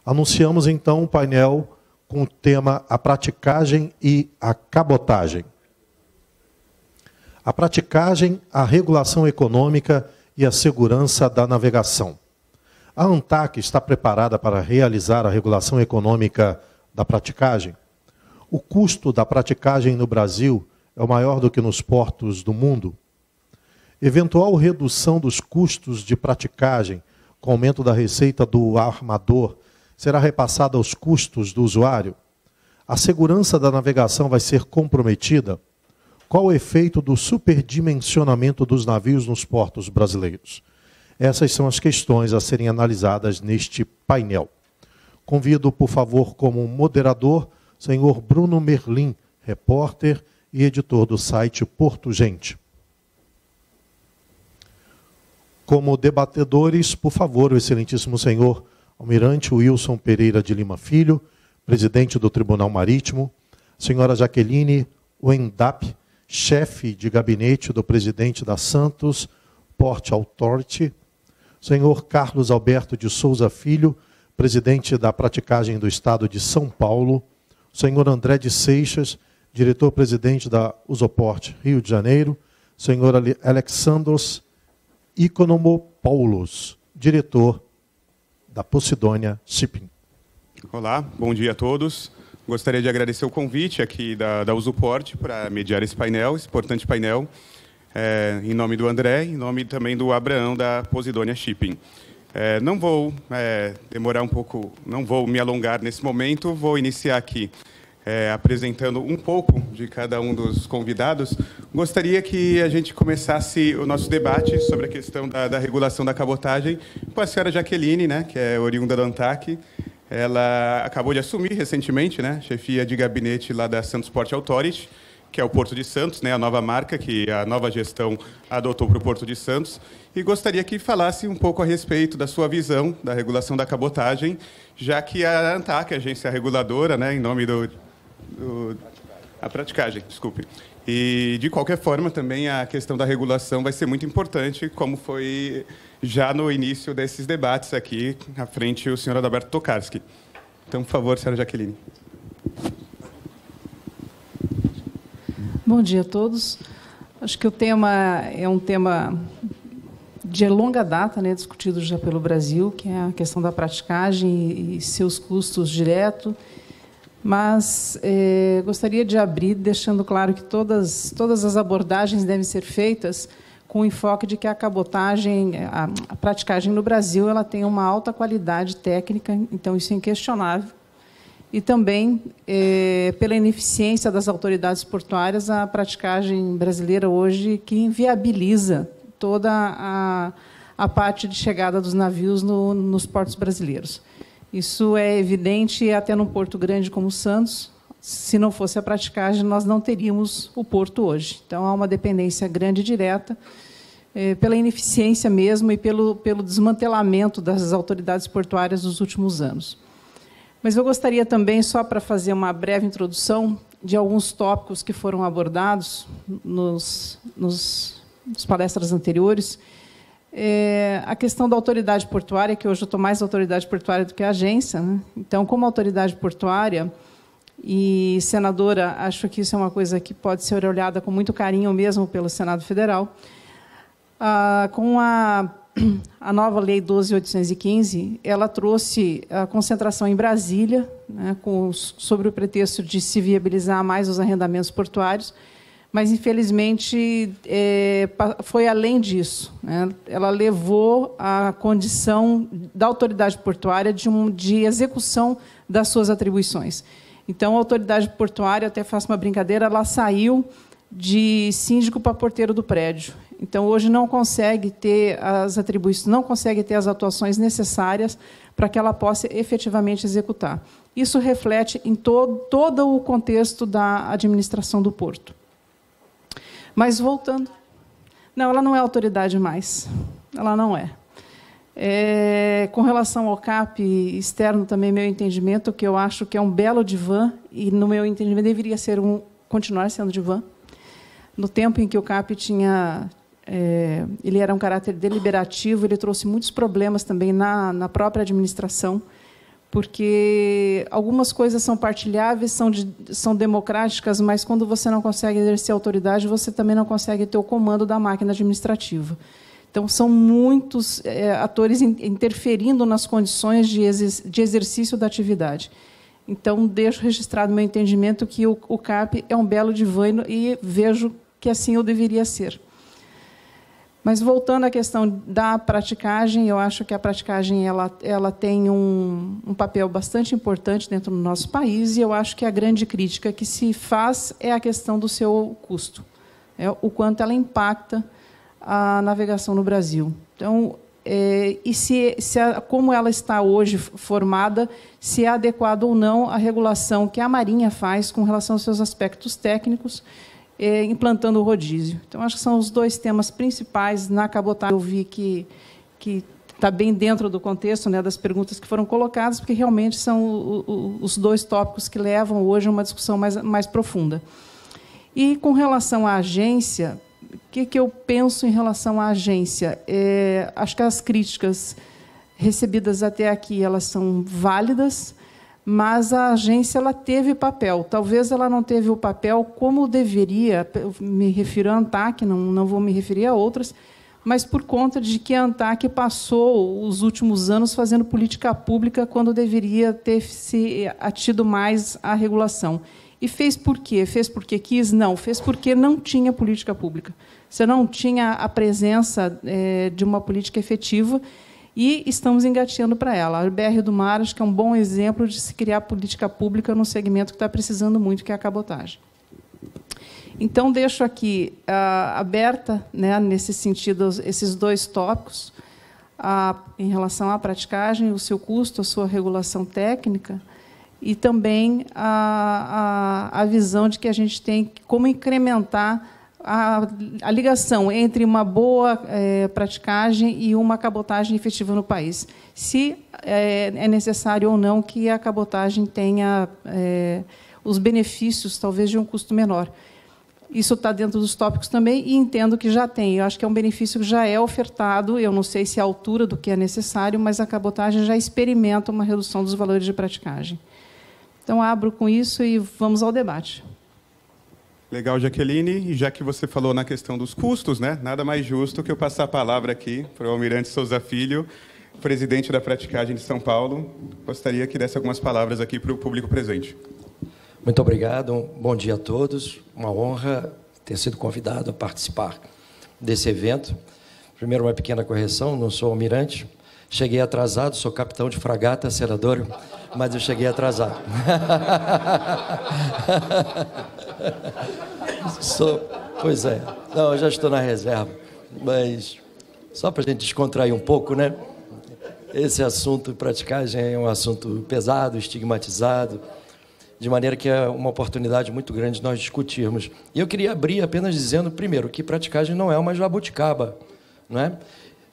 Anunciamos, então, um painel com o tema A Praticagem e a Cabotagem. A praticagem, a regulação econômica e a segurança da navegação. A ANTAC está preparada para realizar a regulação econômica da praticagem? O custo da praticagem no Brasil é o maior do que nos portos do mundo? Eventual redução dos custos de praticagem com aumento da receita do armador será repassada aos custos do usuário? A segurança da navegação vai ser comprometida? Qual o efeito do superdimensionamento dos navios nos portos brasileiros? Essas são as questões a serem analisadas neste painel. Convido, por favor, como moderador, o senhor Bruno Merlin, repórter e editor do site Porto Gente. Como debatedores, por favor, o excelentíssimo senhor Almirante Wilson Pereira de Lima Filho, presidente do Tribunal Marítimo, senhora Jaqueline Wendap, chefe de gabinete do presidente da Santos Port Authority, senhor Carlos Alberto de Souza Filho, presidente da Praticagem do Estado de São Paulo, senhor André de Seixas, diretor-presidente da Usoport Rio de Janeiro, senhor Alexandros Ikonomopoulos, diretor da Posidônia Shipping. Olá, bom dia a todos. Gostaria de agradecer o convite aqui da Usoport para mediar esse painel, esse importante painel, em nome do André, em nome também do Abraão da Posidônia Shipping. Não vou demorar um pouco, não vou me alongar nesse momento, vou iniciar aqui apresentando um pouco de cada um dos convidados. Gostaria que a gente começasse o nosso debate sobre a questão da regulação da cabotagem com a senhora Jaqueline, né, que é oriunda da ANTAC. Ela acabou de assumir recentemente, né, chefia de gabinete lá da Santos Port Authority, que é o Porto de Santos, né, a nova marca que a nova gestão adotou para o Porto de Santos. E gostaria que falasse um pouco a respeito da sua visão da regulação da cabotagem, já que a ANTAC, a agência reguladora, né, em nome a praticagem, desculpe. E, de qualquer forma, também a questão da regulação vai ser muito importante, como foi já no início desses debates aqui, à frente o senhor Adalberto Tokarski. Então, por favor, senhora Jaqueline. Bom dia a todos. Acho que o tema é um tema de longa data, né, discutido já pelo Brasil, que é a questão da praticagem e seus custos diretos. Mas gostaria de abrir deixando claro que todas as abordagens devem ser feitas com o enfoque de que a cabotagem, a praticagem no Brasil, ela tem uma alta qualidade técnica, então isso é inquestionável. E também, pela ineficiência das autoridades portuárias, a praticagem brasileira hoje que inviabiliza toda a parte de chegada dos navios nos portos brasileiros. Isso é evidente até num porto grande como Santos. Se não fosse a praticagem, nós não teríamos o porto hoje. Então, há uma dependência grande e direta, pela ineficiência mesmo e pelo desmantelamento das autoridades portuárias nos últimos anos. Mas eu gostaria também, só para fazer uma breve introdução, de alguns tópicos que foram abordados nas palestras anteriores. A questão da autoridade portuária, que hoje eu estou mais autoridade portuária do que a agência, né? Então, como autoridade portuária e senadora, acho que isso é uma coisa que pode ser olhada com muito carinho mesmo pelo Senado Federal. Com a nova Lei 12.815, ela trouxe a concentração em Brasília, né, sobre o pretexto de se viabilizar mais os arrendamentos portuários, mas, infelizmente, foi além disso, né? Ela levou à condição da autoridade portuária de execução das suas atribuições. Então, a autoridade portuária, até faço uma brincadeira, ela saiu de síndico para porteiro do prédio. Então, hoje não consegue ter as atribuições, não consegue ter as atuações necessárias para que ela possa efetivamente executar. Isso reflete em todo o contexto da administração do porto. Mas, voltando... Não, ela não é autoridade mais. Ela não é. Com relação ao CAP externo, também, meu entendimento, que eu acho que é um belo divã, e, no meu entendimento, deveria continuar sendo divã. No tempo em que o CAP tinha... ele era um caráter deliberativo, ele trouxe muitos problemas também na própria administração, porque algumas coisas são partilháveis, são democráticas, mas quando você não consegue exercer autoridade, você também não consegue ter o comando da máquina administrativa. Então, são muitos atores interferindo nas condições de exercício da atividade. Então, deixo registrado meu entendimento que o CAP é um belo divã e vejo que assim eu deveria ser. Mas, voltando à questão da praticagem, eu acho que a praticagem ela tem um papel bastante importante dentro do nosso país, e eu acho que a grande crítica que se faz é a questão do seu custo, o quanto ela impacta a navegação no Brasil. Então, como ela está hoje formada, se é adequada ou não à regulação que a Marinha faz com relação aos seus aspectos técnicos, implantando o rodízio. Então, acho que são os dois temas principais na cabotagem. Eu vi que está bem dentro do contexto, né, das perguntas que foram colocadas, porque realmente são os dois tópicos que levam hoje a uma discussão mais profunda. E, com relação à agência, o que eu penso em relação à agência? Acho que as críticas recebidas até aqui elas são válidas, mas a agência ela teve papel. Talvez ela não teve o papel como deveria, me refiro à ANTAQ, não vou me referir a outras, mas por conta de que a ANTAQ passou os últimos anos fazendo política pública quando deveria ter se atido mais à regulação. E fez por quê? Fez porque quis? Não, fez porque não tinha política pública. Você não tinha a presença de uma política efetiva, e estamos engateando para ela. A BR do Mar, acho que é um bom exemplo de se criar política pública num segmento que está precisando muito, que é a cabotagem. Então, deixo aqui aberta, né, nesse sentido, esses dois tópicos, em relação à praticagem, o seu custo, a sua regulação técnica, e também a visão de que a gente tem como incrementar a ligação entre uma boa praticagem e uma cabotagem efetiva no país. Se é necessário ou não que a cabotagem tenha os benefícios, talvez, de um custo menor. Isso está dentro dos tópicos também, e entendo que já tem. Eu acho que é um benefício que já é ofertado, eu não sei se é a altura do que é necessário, mas a cabotagem já experimenta uma redução dos valores de praticagem. Então, abro com isso e vamos ao debate. Legal, Jaqueline. E já que você falou na questão dos custos, né, nada mais justo que eu passar a palavra aqui para o Almirante Souza Filho, presidente da Praticagem de São Paulo. Gostaria que desse algumas palavras aqui para o público presente. Muito obrigado. Bom dia a todos. Uma honra ter sido convidado a participar desse evento. Primeiro, uma pequena correção, não sou almirante. Cheguei atrasado, sou capitão de fragata, senador, mas eu cheguei atrasado. Pois é. Não, eu já estou na reserva. Mas só para a gente descontrair um pouco, né? Esse assunto, praticagem, é um assunto pesado, estigmatizado, de maneira que é uma oportunidade muito grande de nós discutirmos. E eu queria abrir apenas dizendo, primeiro, que praticagem não é uma jabuticaba, não é?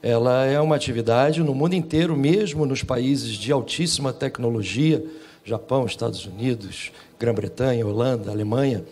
Ela é uma atividade no mundo inteiro, mesmo nos países de altíssima tecnologia, Japão, Estados Unidos, Grã-Bretanha, Holanda, Alemanha.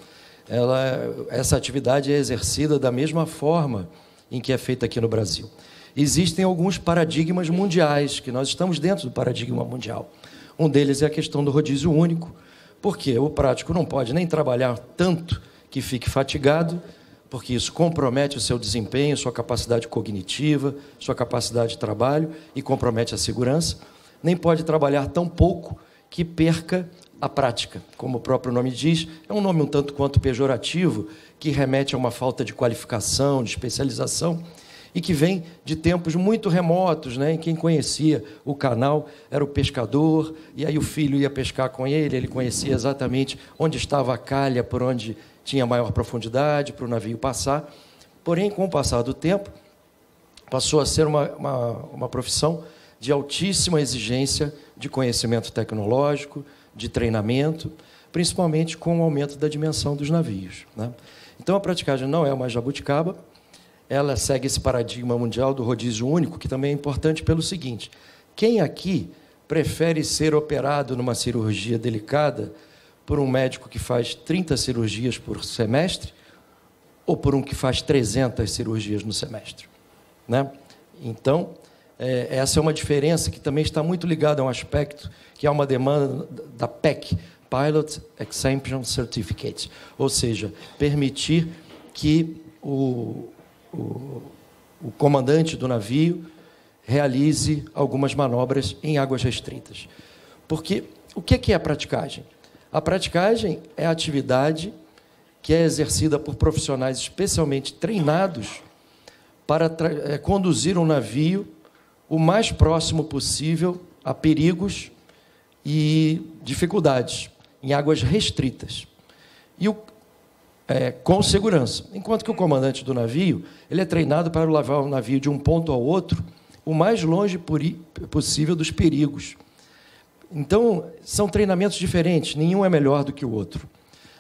Essa atividade é exercida da mesma forma em que é feita aqui no Brasil. Existem alguns paradigmas mundiais, que nós estamos dentro do paradigma mundial. Um deles é a questão do rodízio único, porque o prático não pode nem trabalhar tanto que fique fatigado, porque isso compromete o seu desempenho, sua capacidade cognitiva, sua capacidade de trabalho e compromete a segurança. Nem pode trabalhar tão pouco que perca a prática. Como o próprio nome diz, é um nome um tanto quanto pejorativo, que remete a uma falta de qualificação, de especialização, e que vem de tempos muito remotos, né, em quem conhecia o canal era o pescador, e aí o filho ia pescar com ele, ele conhecia exatamente onde estava a calha, por onde tinha maior profundidade para o navio passar. Porém, com o passar do tempo, passou a ser uma profissão de altíssima exigência de conhecimento tecnológico, de treinamento, principalmente com o aumento da dimensão dos navios, né? Então, a praticagem não é uma jabuticaba, ela segue esse paradigma mundial do rodízio único, que também é importante pelo seguinte: quem aqui prefere ser operado numa cirurgia delicada por um médico que faz 30 cirurgias por semestre ou por um que faz 300 cirurgias no semestre, né? Então, Essa é uma diferença que também está muito ligada a um aspecto que é uma demanda da PEC, Pilot Exemption Certificate, ou seja, permitir que o comandante do navio realize algumas manobras em águas restritas. Porque o que é a praticagem? A praticagem é a atividade que é exercida por profissionais especialmente treinados para conduzir um navio o mais próximo possível a perigos e dificuldades em águas restritas e com segurança. Enquanto que o comandante do navio ele é treinado para levar o navio de um ponto ao outro o mais longe possível dos perigos. Então, são treinamentos diferentes, nenhum é melhor do que o outro.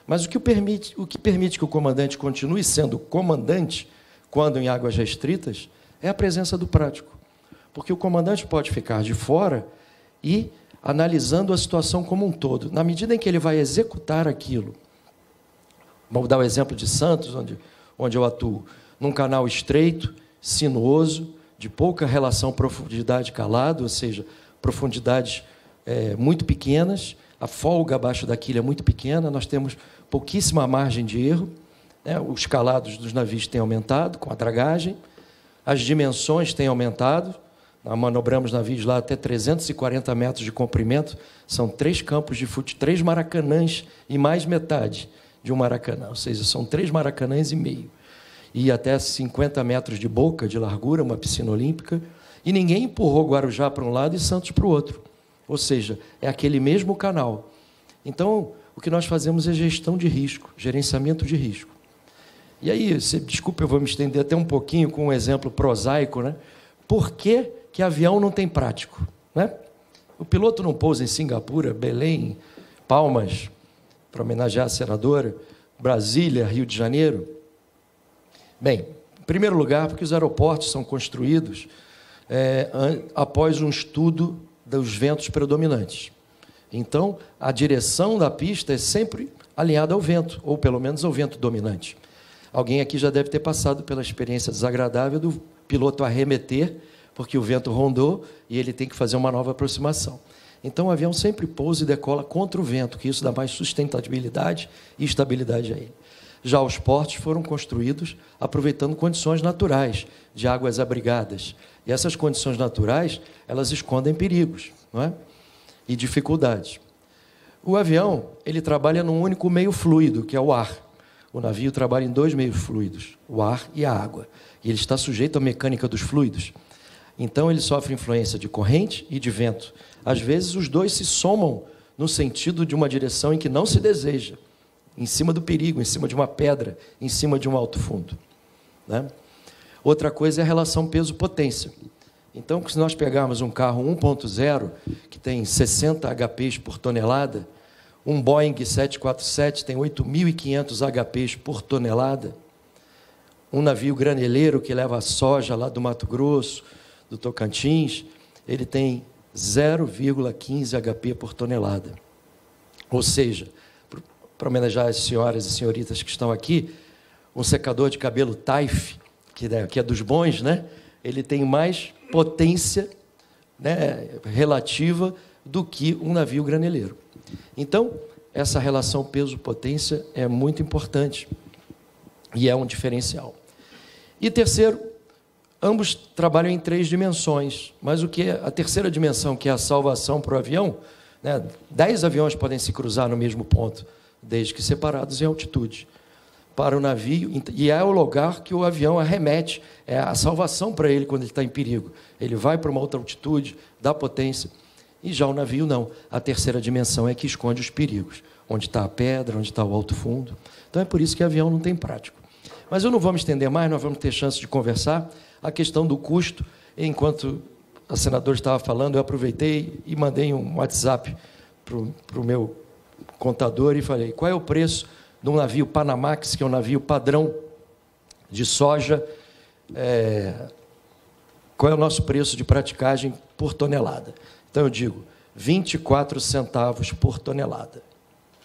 Mas o que permite que o comandante continue sendo comandante quando em águas restritas é a presença do prático. Porque o comandante pode ficar de fora e analisando a situação como um todo. Na medida em que ele vai executar aquilo, vamos dar o exemplo de Santos, onde eu atuo, num canal estreito, sinuoso, de pouca relação profundidade-calado, ou seja, profundidades muito pequenas, a folga abaixo da quilha é muito pequena, nós temos pouquíssima margem de erro, né? Os calados dos navios têm aumentado com a dragagem, as dimensões têm aumentado, nós manobramos navios lá até 340 metros de comprimento, são 3 campos de futebol, 3 maracanãs e mais metade de um maracanã, ou seja, são 3 maracanãs e meio, e até 50 metros de boca, de largura, uma piscina olímpica, e ninguém empurrou Guarujá para um lado e Santos para o outro. Ou seja, é aquele mesmo canal. Então, o que nós fazemos é gestão de risco, gerenciamento de risco. E aí, desculpa, eu vou me estender até um pouquinho com um exemplo prosaico, né? Por que avião não tem prático? Né? O piloto não pousa em Singapura, Belém, Palmas, para homenagear a senadora, Brasília, Rio de Janeiro? Bem, em primeiro lugar, porque os aeroportos são construídos após um estudo dos ventos predominantes. Então, a direção da pista é sempre alinhada ao vento, ou pelo menos ao vento dominante. Alguém aqui já deve ter passado pela experiência desagradável do piloto arremeter, porque o vento rondou e ele tem que fazer uma nova aproximação. Então, o avião sempre pousa e decola contra o vento, que isso dá mais sustentabilidade e estabilidade a ele. Já os portos foram construídos aproveitando condições naturais, de águas abrigadas. E essas condições naturais, elas escondem perigos, não é? E dificuldades. O avião, ele trabalha num único meio fluido, que é o ar. O navio trabalha em 2 meios fluidos, o ar e a água. E ele está sujeito à mecânica dos fluidos. Então, ele sofre influência de corrente e de vento. Às vezes, os dois se somam no sentido de uma direção em que não se deseja, em cima do perigo, em cima de uma pedra, em cima de um alto fundo, né? Outra coisa é a relação peso-potência. Então, se nós pegarmos um carro 1.0, que tem 60 HPs por tonelada, um Boeing 747 tem 8.500 HPs por tonelada, um navio graneleiro que leva soja lá do Mato Grosso, do Tocantins, ele tem 0,15 HP por tonelada. Ou seja, para homenagear as senhoras e senhoritas que estão aqui, um secador de cabelo Taif, que é dos bons, né? Ele tem mais potência, né, relativa do que um navio graneleiro. Então, essa relação peso-potência é muito importante e é um diferencial. E terceiro, ambos trabalham em 3 dimensões, mas o que é a terceira dimensão, que é a salvação para o avião, né? 10 aviões podem se cruzar no mesmo ponto, desde que separados em altitude, para o navio, e é o lugar que o avião arremete, é a salvação para ele quando ele está em perigo. Ele vai para uma outra altitude, dá potência, e já o navio não. A terceira dimensão é que esconde os perigos, onde está a pedra, onde está o alto fundo. Então é por isso que o avião não tem prático. Mas eu não vou me estender mais, nós vamos ter chance de conversar. A questão do custo, enquanto a senadora estava falando, eu aproveitei e mandei um WhatsApp para o meu contador e falei, qual é o preço de um navio Panamax, que é um navio padrão de soja, qual é o nosso preço de praticagem por tonelada? Então eu digo, 24 centavos por tonelada.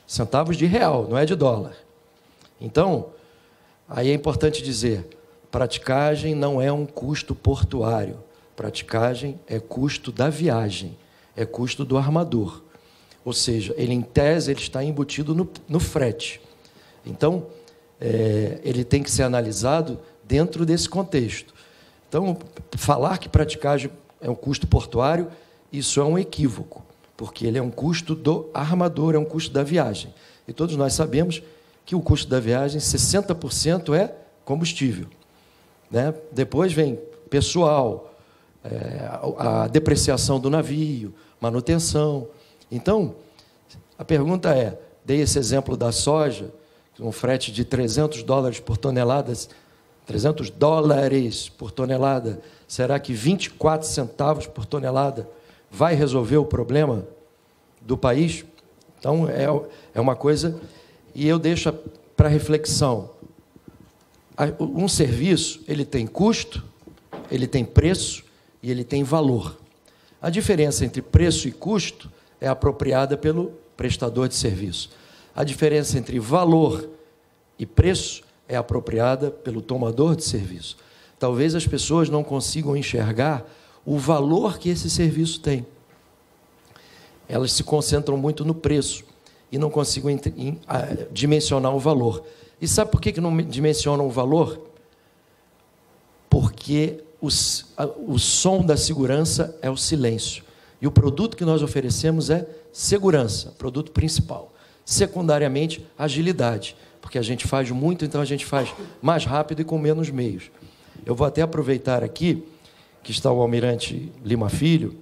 Centavos de real, não é de dólar. Então, aí é importante dizer, praticagem não é um custo portuário. Praticagem é custo da viagem, é custo do armador. Ou seja, ele, em tese, ele está embutido no frete. Então, ele tem que ser analisado dentro desse contexto. Então, falar que praticagem é um custo portuário, isso é um equívoco, porque ele é um custo do armador, é um custo da viagem. E todos nós sabemos que o custo da viagem, 60% é combustível, né? Depois vem pessoal, a depreciação do navio, manutenção. Então, a pergunta é, dei esse exemplo da soja, um frete de $300 por tonelada, $300 por tonelada, será que 24 centavos por tonelada vai resolver o problema do país? Então, é uma coisa, e eu deixo para reflexão. Um serviço, ele tem custo, ele tem preço e ele tem valor. A diferença entre preço e custo é apropriada pelo prestador de serviço. A diferença entre valor e preço é apropriada pelo tomador de serviço. Talvez as pessoas não consigam enxergar o valor que esse serviço tem. Elas se concentram muito no preço e não consigam dimensionar o valor. E sabe por que não dimensionam o valor? Porque o som da segurança é o silêncio. E o produto que nós oferecemos é segurança, produto principal. Secundariamente, agilidade, porque a gente faz muito, então a gente faz mais rápido e com menos meios. Eu vou até aproveitar aqui que está o almirante Lima Filho,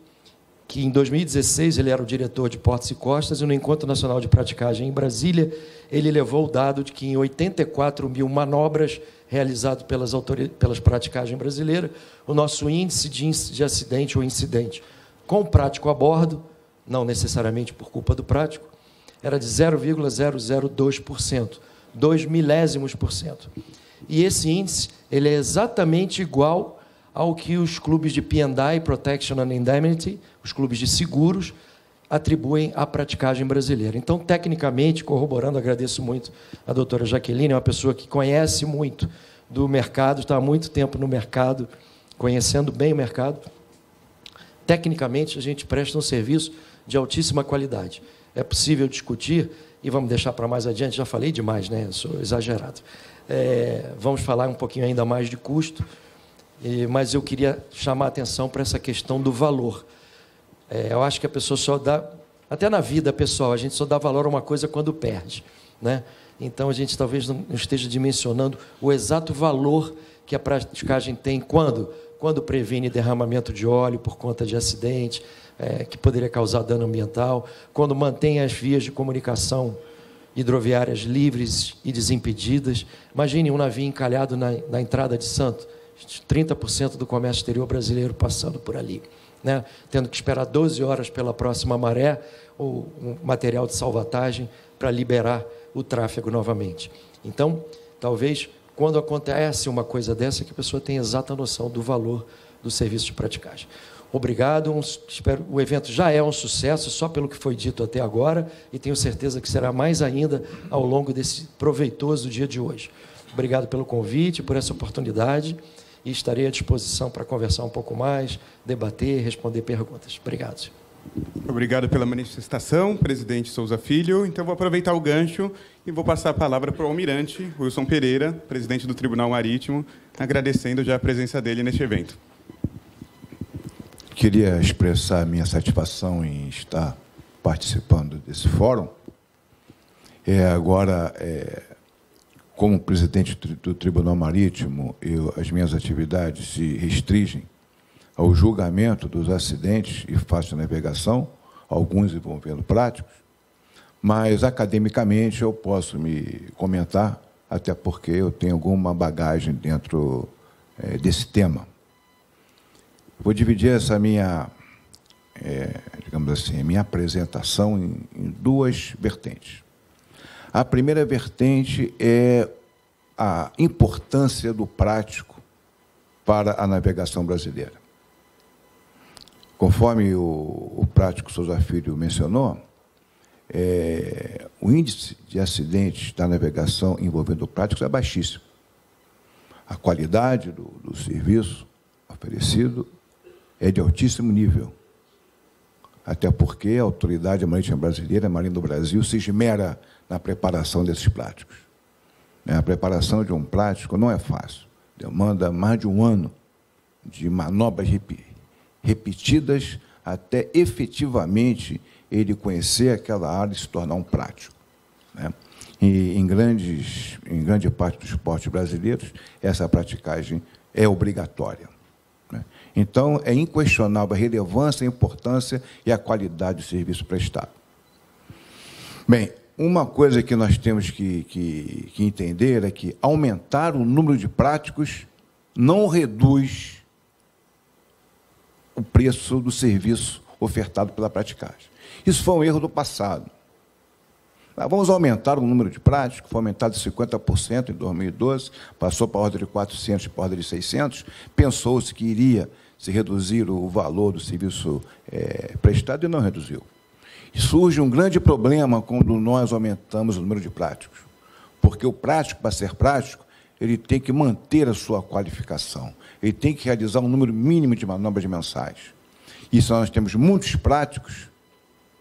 que em 2016 ele era o diretor de Portos e Costas, e no Encontro Nacional de Praticagem em Brasília, ele levou o dado de que em 84 mil manobras realizadas pelas praticagens brasileiras, o nosso índice de acidente ou incidente com o prático a bordo, não necessariamente por culpa do prático, era de 0,002%, 2 milésimos por cento. E esse índice ele é exatamente igual ao que os clubes de P&I, Protection and Indemnity, os clubes de seguros, atribuem à praticagem brasileira. Então, tecnicamente, corroborando, agradeço muito a doutora Jaqueline, é uma pessoa que conhece muito do mercado, está há muito tempo no mercado, conhecendo bem o mercado. Tecnicamente, a gente presta um serviço de altíssima qualidade. É possível discutir, e vamos deixar para mais adiante, já falei demais, né? Eu sou exagerado. Vamos falar um pouquinho ainda mais de custo, mas eu queria chamar a atenção para essa questão do valor. Eu acho que a pessoa só dá, até na vida pessoal, a gente só dá valor a uma coisa quando perde, né? Então, a gente talvez não esteja dimensionando o exato valor que a praticagem tem quando previne derramamento de óleo por conta de acidente, que poderia causar dano ambiental, quando mantém as vias de comunicação hidroviárias livres e desimpedidas. Imagine um navio encalhado na entrada de Santos, 30% do comércio exterior brasileiro passando por ali, né? Tendo que esperar 12 horas pela próxima maré ou um material de salvatagem para liberar o tráfego novamente. Então, talvez, quando acontece uma coisa dessa, que a pessoa tenha exata noção do valor do serviço de praticagem. Obrigado, o evento já é um sucesso, só pelo que foi dito até agora, e tenho certeza que será mais ainda ao longo desse proveitoso dia de hoje. Obrigado pelo convite, por essa oportunidade, e estarei à disposição para conversar um pouco mais, debater, responder perguntas. Obrigado, senhor. Obrigado pela manifestação, presidente Souza Filho. Então, vou aproveitar o gancho e vou passar a palavra para o almirante Wilson Pereira, presidente do Tribunal Marítimo, agradecendo já a presença dele neste evento. Queria expressar a minha satisfação em estar participando desse fórum. Agora, como presidente do Tribunal Marítimo, as minhas atividades se restringem ao julgamento dos acidentes e faço navegação, alguns envolvendo práticos, mas, academicamente, eu posso me comentar, até porque eu tenho alguma bagagem dentro desse tema. Vou dividir essa minha, digamos assim, minha apresentação em duas vertentes. A primeira vertente é a importância do prático para a navegação brasileira. Conforme o prático Souza Filho mencionou, o índice de acidentes da navegação envolvendo práticos é baixíssimo. A qualidade do serviço oferecido é de altíssimo nível. Até porque a Autoridade Marítima Brasileira, a Marinha do Brasil, se esmera na preparação desses práticos. A preparação de um prático não é fácil. Demanda mais de um ano de manobras repetidas até efetivamente ele conhecer aquela área e se tornar um prático, né? E em grande parte dos portos brasileiros, essa praticagem é obrigatória, né? Então, é inquestionável a relevância, a importância e a qualidade do serviço prestado. Bem, uma coisa que nós temos que entender é que aumentar o número de práticos não reduz o preço do serviço ofertado pela praticagem. Isso foi um erro do passado. Vamos aumentar o número de práticos, foi aumentado de 50% em 2012, passou para a ordem de 400, para a ordem de 600, pensou-se que iria se reduzir o valor do serviço prestado e não reduziu. E surge um grande problema quando nós aumentamos o número de práticos, porque o prático, para ser prático, ele tem que manter a sua qualificação, ele tem que realizar um número mínimo de manobras mensais. E se nós temos muitos práticos,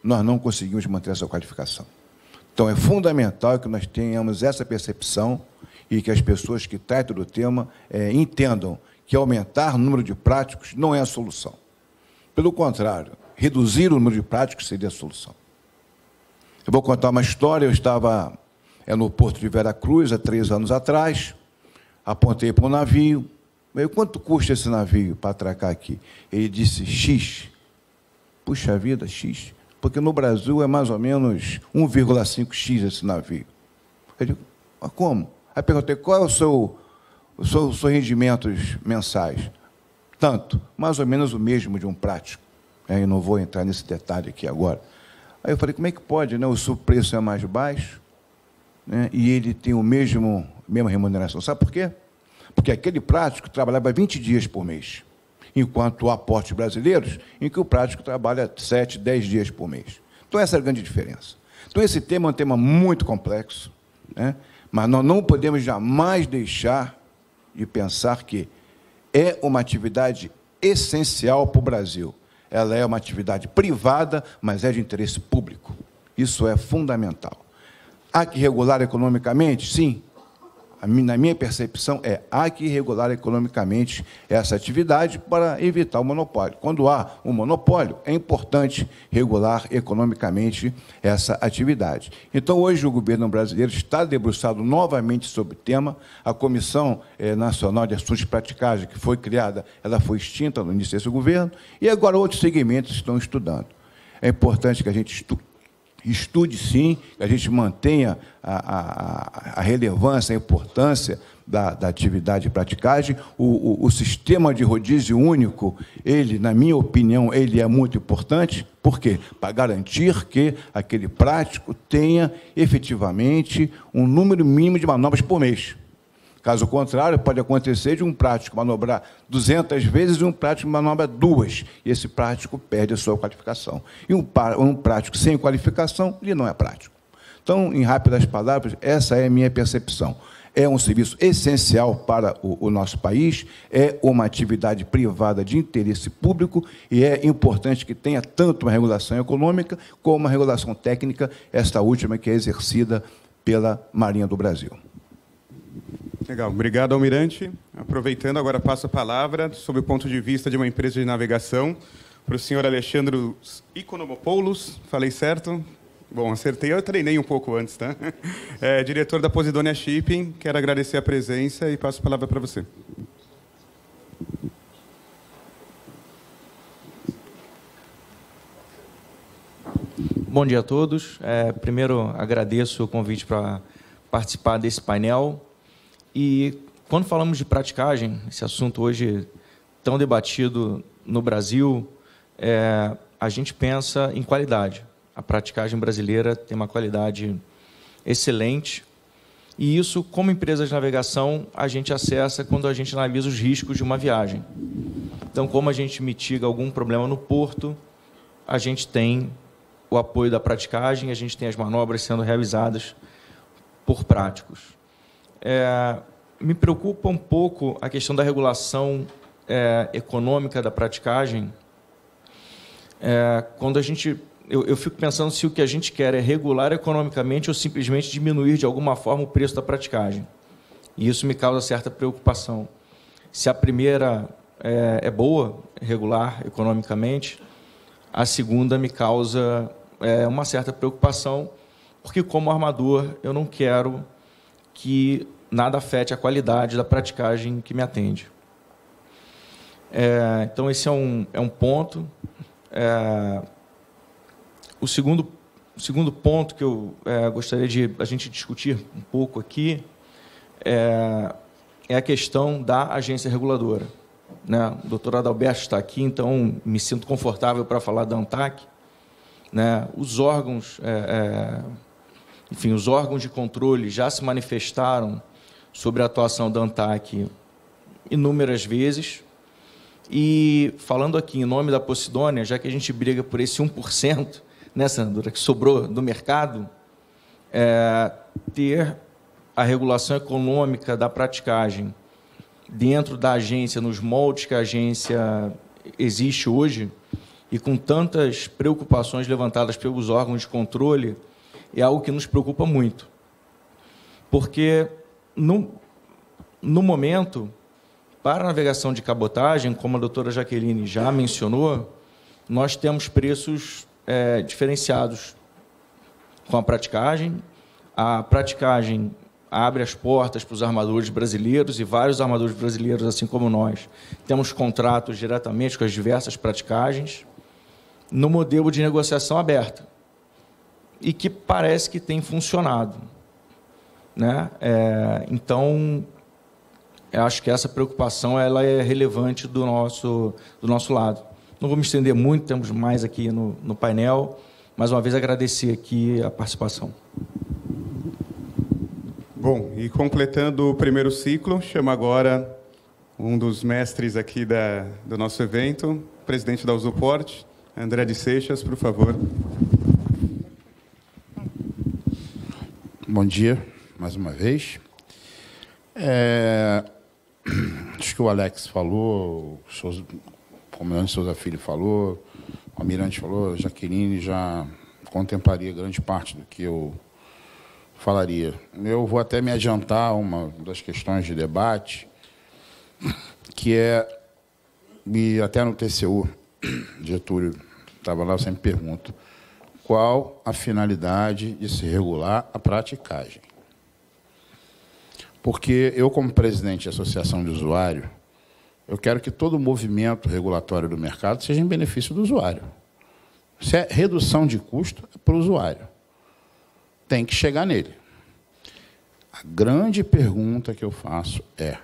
nós não conseguimos manter essa qualificação. Então, é fundamental que nós tenhamos essa percepção e que as pessoas que tratam do tema entendam que aumentar o número de práticos não é a solução. Pelo contrário, reduzir o número de práticos seria a solução. Eu vou contar uma história. Eu estava no porto de Veracruz, há 3 anos atrás, apontei para um navio. Quanto custa esse navio para atracar aqui? Ele disse X. Puxa vida, X. Porque no Brasil é mais ou menos 1,5x esse navio. Eu digo, mas como? Aí perguntei, qual é os seus rendimentos mensais? Tanto, mais ou menos o mesmo de um prático. Eu não vou entrar nesse detalhe aqui agora. Aí eu falei, como é que pode, né? O seu preço é mais baixo, né? E ele tem a mesma remuneração. Sabe por quê? Porque aquele prático trabalhava 20 dias por mês, enquanto há portos brasileiros em que o prático trabalha 7, 10 dias por mês. Então, essa é a grande diferença. Então, esse tema é um tema muito complexo, né? Mas nós não podemos jamais deixar de pensar que é uma atividade essencial para o Brasil. Ela é uma atividade privada, mas é de interesse público. Isso é fundamental. Há que regular economicamente? Sim. Na minha percepção, há que regular economicamente essa atividade para evitar o monopólio. Quando há um monopólio, é importante regular economicamente essa atividade. Então, hoje, o governo brasileiro está debruçado novamente sobre o tema. A Comissão Nacional de Assuntos de Praticagem, que foi criada, ela foi extinta no início desse governo, e agora outros segmentos estão estudando. É importante que a gente estude, sim, que a gente mantenha a relevância, a importância da atividade de praticagem. O sistema de rodízio único, ele, na minha opinião, ele é muito importante. Por quê? Para garantir que aquele prático tenha, efetivamente, um número mínimo de manobras por mês. Caso contrário, pode acontecer de um prático manobrar 200 vezes e um prático manobra 2, e esse prático perde a sua qualificação. E um prático sem qualificação, ele não é prático. Então, em rápidas palavras, essa é a minha percepção. É um serviço essencial para o nosso país, é uma atividade privada de interesse público e é importante que tenha tanto uma regulação econômica como uma regulação técnica, esta última que é exercida pela Marinha do Brasil. Legal, obrigado, Almirante. Aproveitando, agora passo a palavra, sob o ponto de vista de uma empresa de navegação, para o senhor Alexandre Economopoulos. Falei certo? Bom, acertei, eu treinei um pouco antes, tá? Diretor da Posidonia Shipping, quero agradecer a presença e passo a palavra para você. Bom dia a todos. Primeiro, agradeço o convite para participar desse painel. E, quando falamos de praticagem, esse assunto hoje tão debatido no Brasil, a gente pensa em qualidade. A praticagem brasileira tem uma qualidade excelente, e isso, como empresa de navegação, a gente acessa quando a gente analisa os riscos de uma viagem. Então, como a gente mitiga algum problema no porto, a gente tem o apoio da praticagem, a gente tem as manobras sendo realizadas por práticos. Me preocupa um pouco a questão da regulação econômica da praticagem, quando eu fico pensando se o que a gente quer é regular economicamente ou simplesmente diminuir de alguma forma o preço da praticagem. E isso me causa certa preocupação. Se a primeira é boa, regular economicamente, a segunda me causa uma certa preocupação, porque, como armador, eu não quero que nada afete a qualidade da praticagem que me atende. Então, esse é um ponto. O segundo ponto que eu gostaria de a gente discutir um pouco aqui é a questão da agência reguladora. Né? O doutor Adalberto está aqui, então me sinto confortável para falar da ANTAC. Né? Os órgãos, enfim, os órgãos de controle já se manifestaram sobre a atuação da ANTAC inúmeras vezes. E, falando aqui em nome da Posidônia, já que a gente briga por esse 1%, né, senadora, que sobrou do mercado, ter a regulação econômica da praticagem dentro da agência, nos moldes que a agência existe hoje, e com tantas preocupações levantadas pelos órgãos de controle, é algo que nos preocupa muito. Porque, no momento, para a navegação de cabotagem, como a doutora Jaqueline já mencionou, nós temos preços diferenciados com a praticagem. A praticagem abre as portas para os armadores brasileiros, e vários armadores brasileiros, assim como nós, temos contratos diretamente com as diversas praticagens, no modelo de negociação aberta, e que parece que tem funcionado. Né? Então, eu acho que essa preocupação ela é relevante do nosso lado. Não vou me estender muito, temos mais aqui no painel. Mais uma vez, agradecer aqui a participação. Bom, e completando o primeiro ciclo, chamo agora um dos mestres aqui do nosso evento, presidente da Usuporte, André de Seixas, por favor. Bom dia, mais uma vez. Acho que o Alex falou, o comandante Souza Filho falou, o almirante falou, a Jaqueline já contemplaria grande parte do que eu falaria. Eu vou até me adiantar uma das questões de debate, que e até no TCU, Getúlio estava lá, eu sempre pergunto, qual a finalidade de se regular a praticagem? Porque eu, como presidente da Associação de Usuário, eu quero que todo o movimento regulatório do mercado seja em benefício do usuário. Se é redução de custo, é para o usuário. Tem que chegar nele. A grande pergunta que eu faço é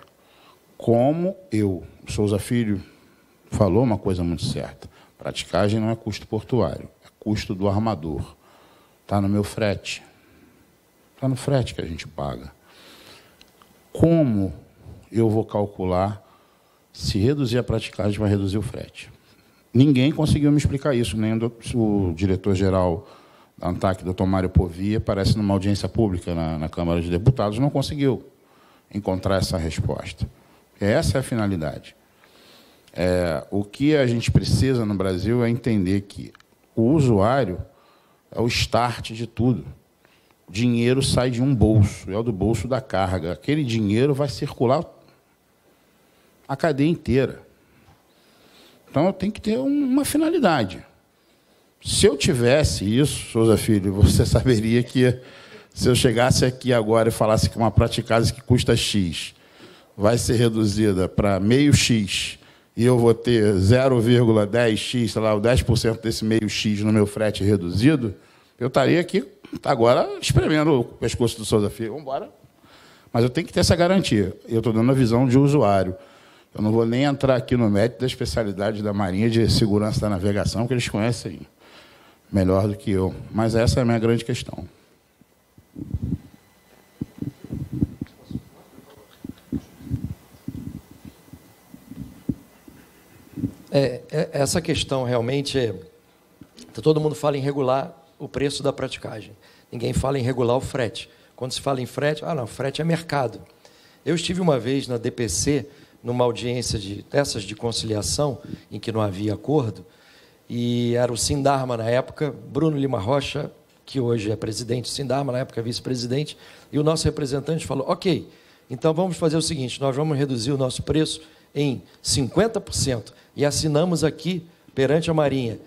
como o Souza Filho falou uma coisa muito certa. Praticagem não é custo portuário, é custo do armador. Está no meu frete. Está no frete que a gente paga. Como eu vou calcular se reduzir a praticagem vai reduzir o frete? Ninguém conseguiu me explicar isso, nem o diretor-geral da ANTAC, doutor Mário Povia, parece numa audiência pública na Câmara de Deputados, não conseguiu encontrar essa resposta. Essa é a finalidade. O que a gente precisa no Brasil é entender que o usuário é o start de tudo. O dinheiro sai de um bolso, é o do bolso da carga. Aquele dinheiro vai circular a cadeia inteira. Então, eu tenho que ter uma finalidade. Se eu tivesse isso, Souza Filho, você saberia que, se eu chegasse aqui agora e falasse que uma praticagem que custa X vai ser reduzida para meio X, e eu vou ter 0,10X, sei lá, o 10% desse meio X no meu frete reduzido, eu estaria aqui agora espremendo o pescoço do Souza Filho. Vamos embora. Mas eu tenho que ter essa garantia. Eu estou dando a visão de usuário. Eu não vou nem entrar aqui no mérito da especialidade da Marinha de Segurança da Navegação, que eles conhecem melhor do que eu. Mas essa é a minha grande questão. Essa questão realmente todo mundo fala em regular o preço da praticagem. Ninguém fala em regular o frete. Quando se fala em frete, não, frete é mercado. Eu estive uma vez na DPC numa audiência dessas de conciliação, em que não havia acordo, e era o Sindarma na época, Bruno Lima Rocha, que hoje é presidente, o Sindarma na época é vice-presidente, e o nosso representante falou, ok, então vamos fazer o seguinte, nós vamos reduzir o nosso preço em 50%, e assinamos aqui, perante a Marinha,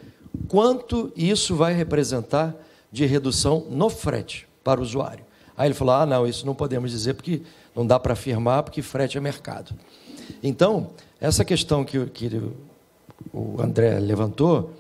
quanto isso vai representar de redução no frete para o usuário. Aí ele falou, não, isso não podemos dizer, porque não dá para afirmar, porque frete é mercado. Então, essa questão que o André levantou,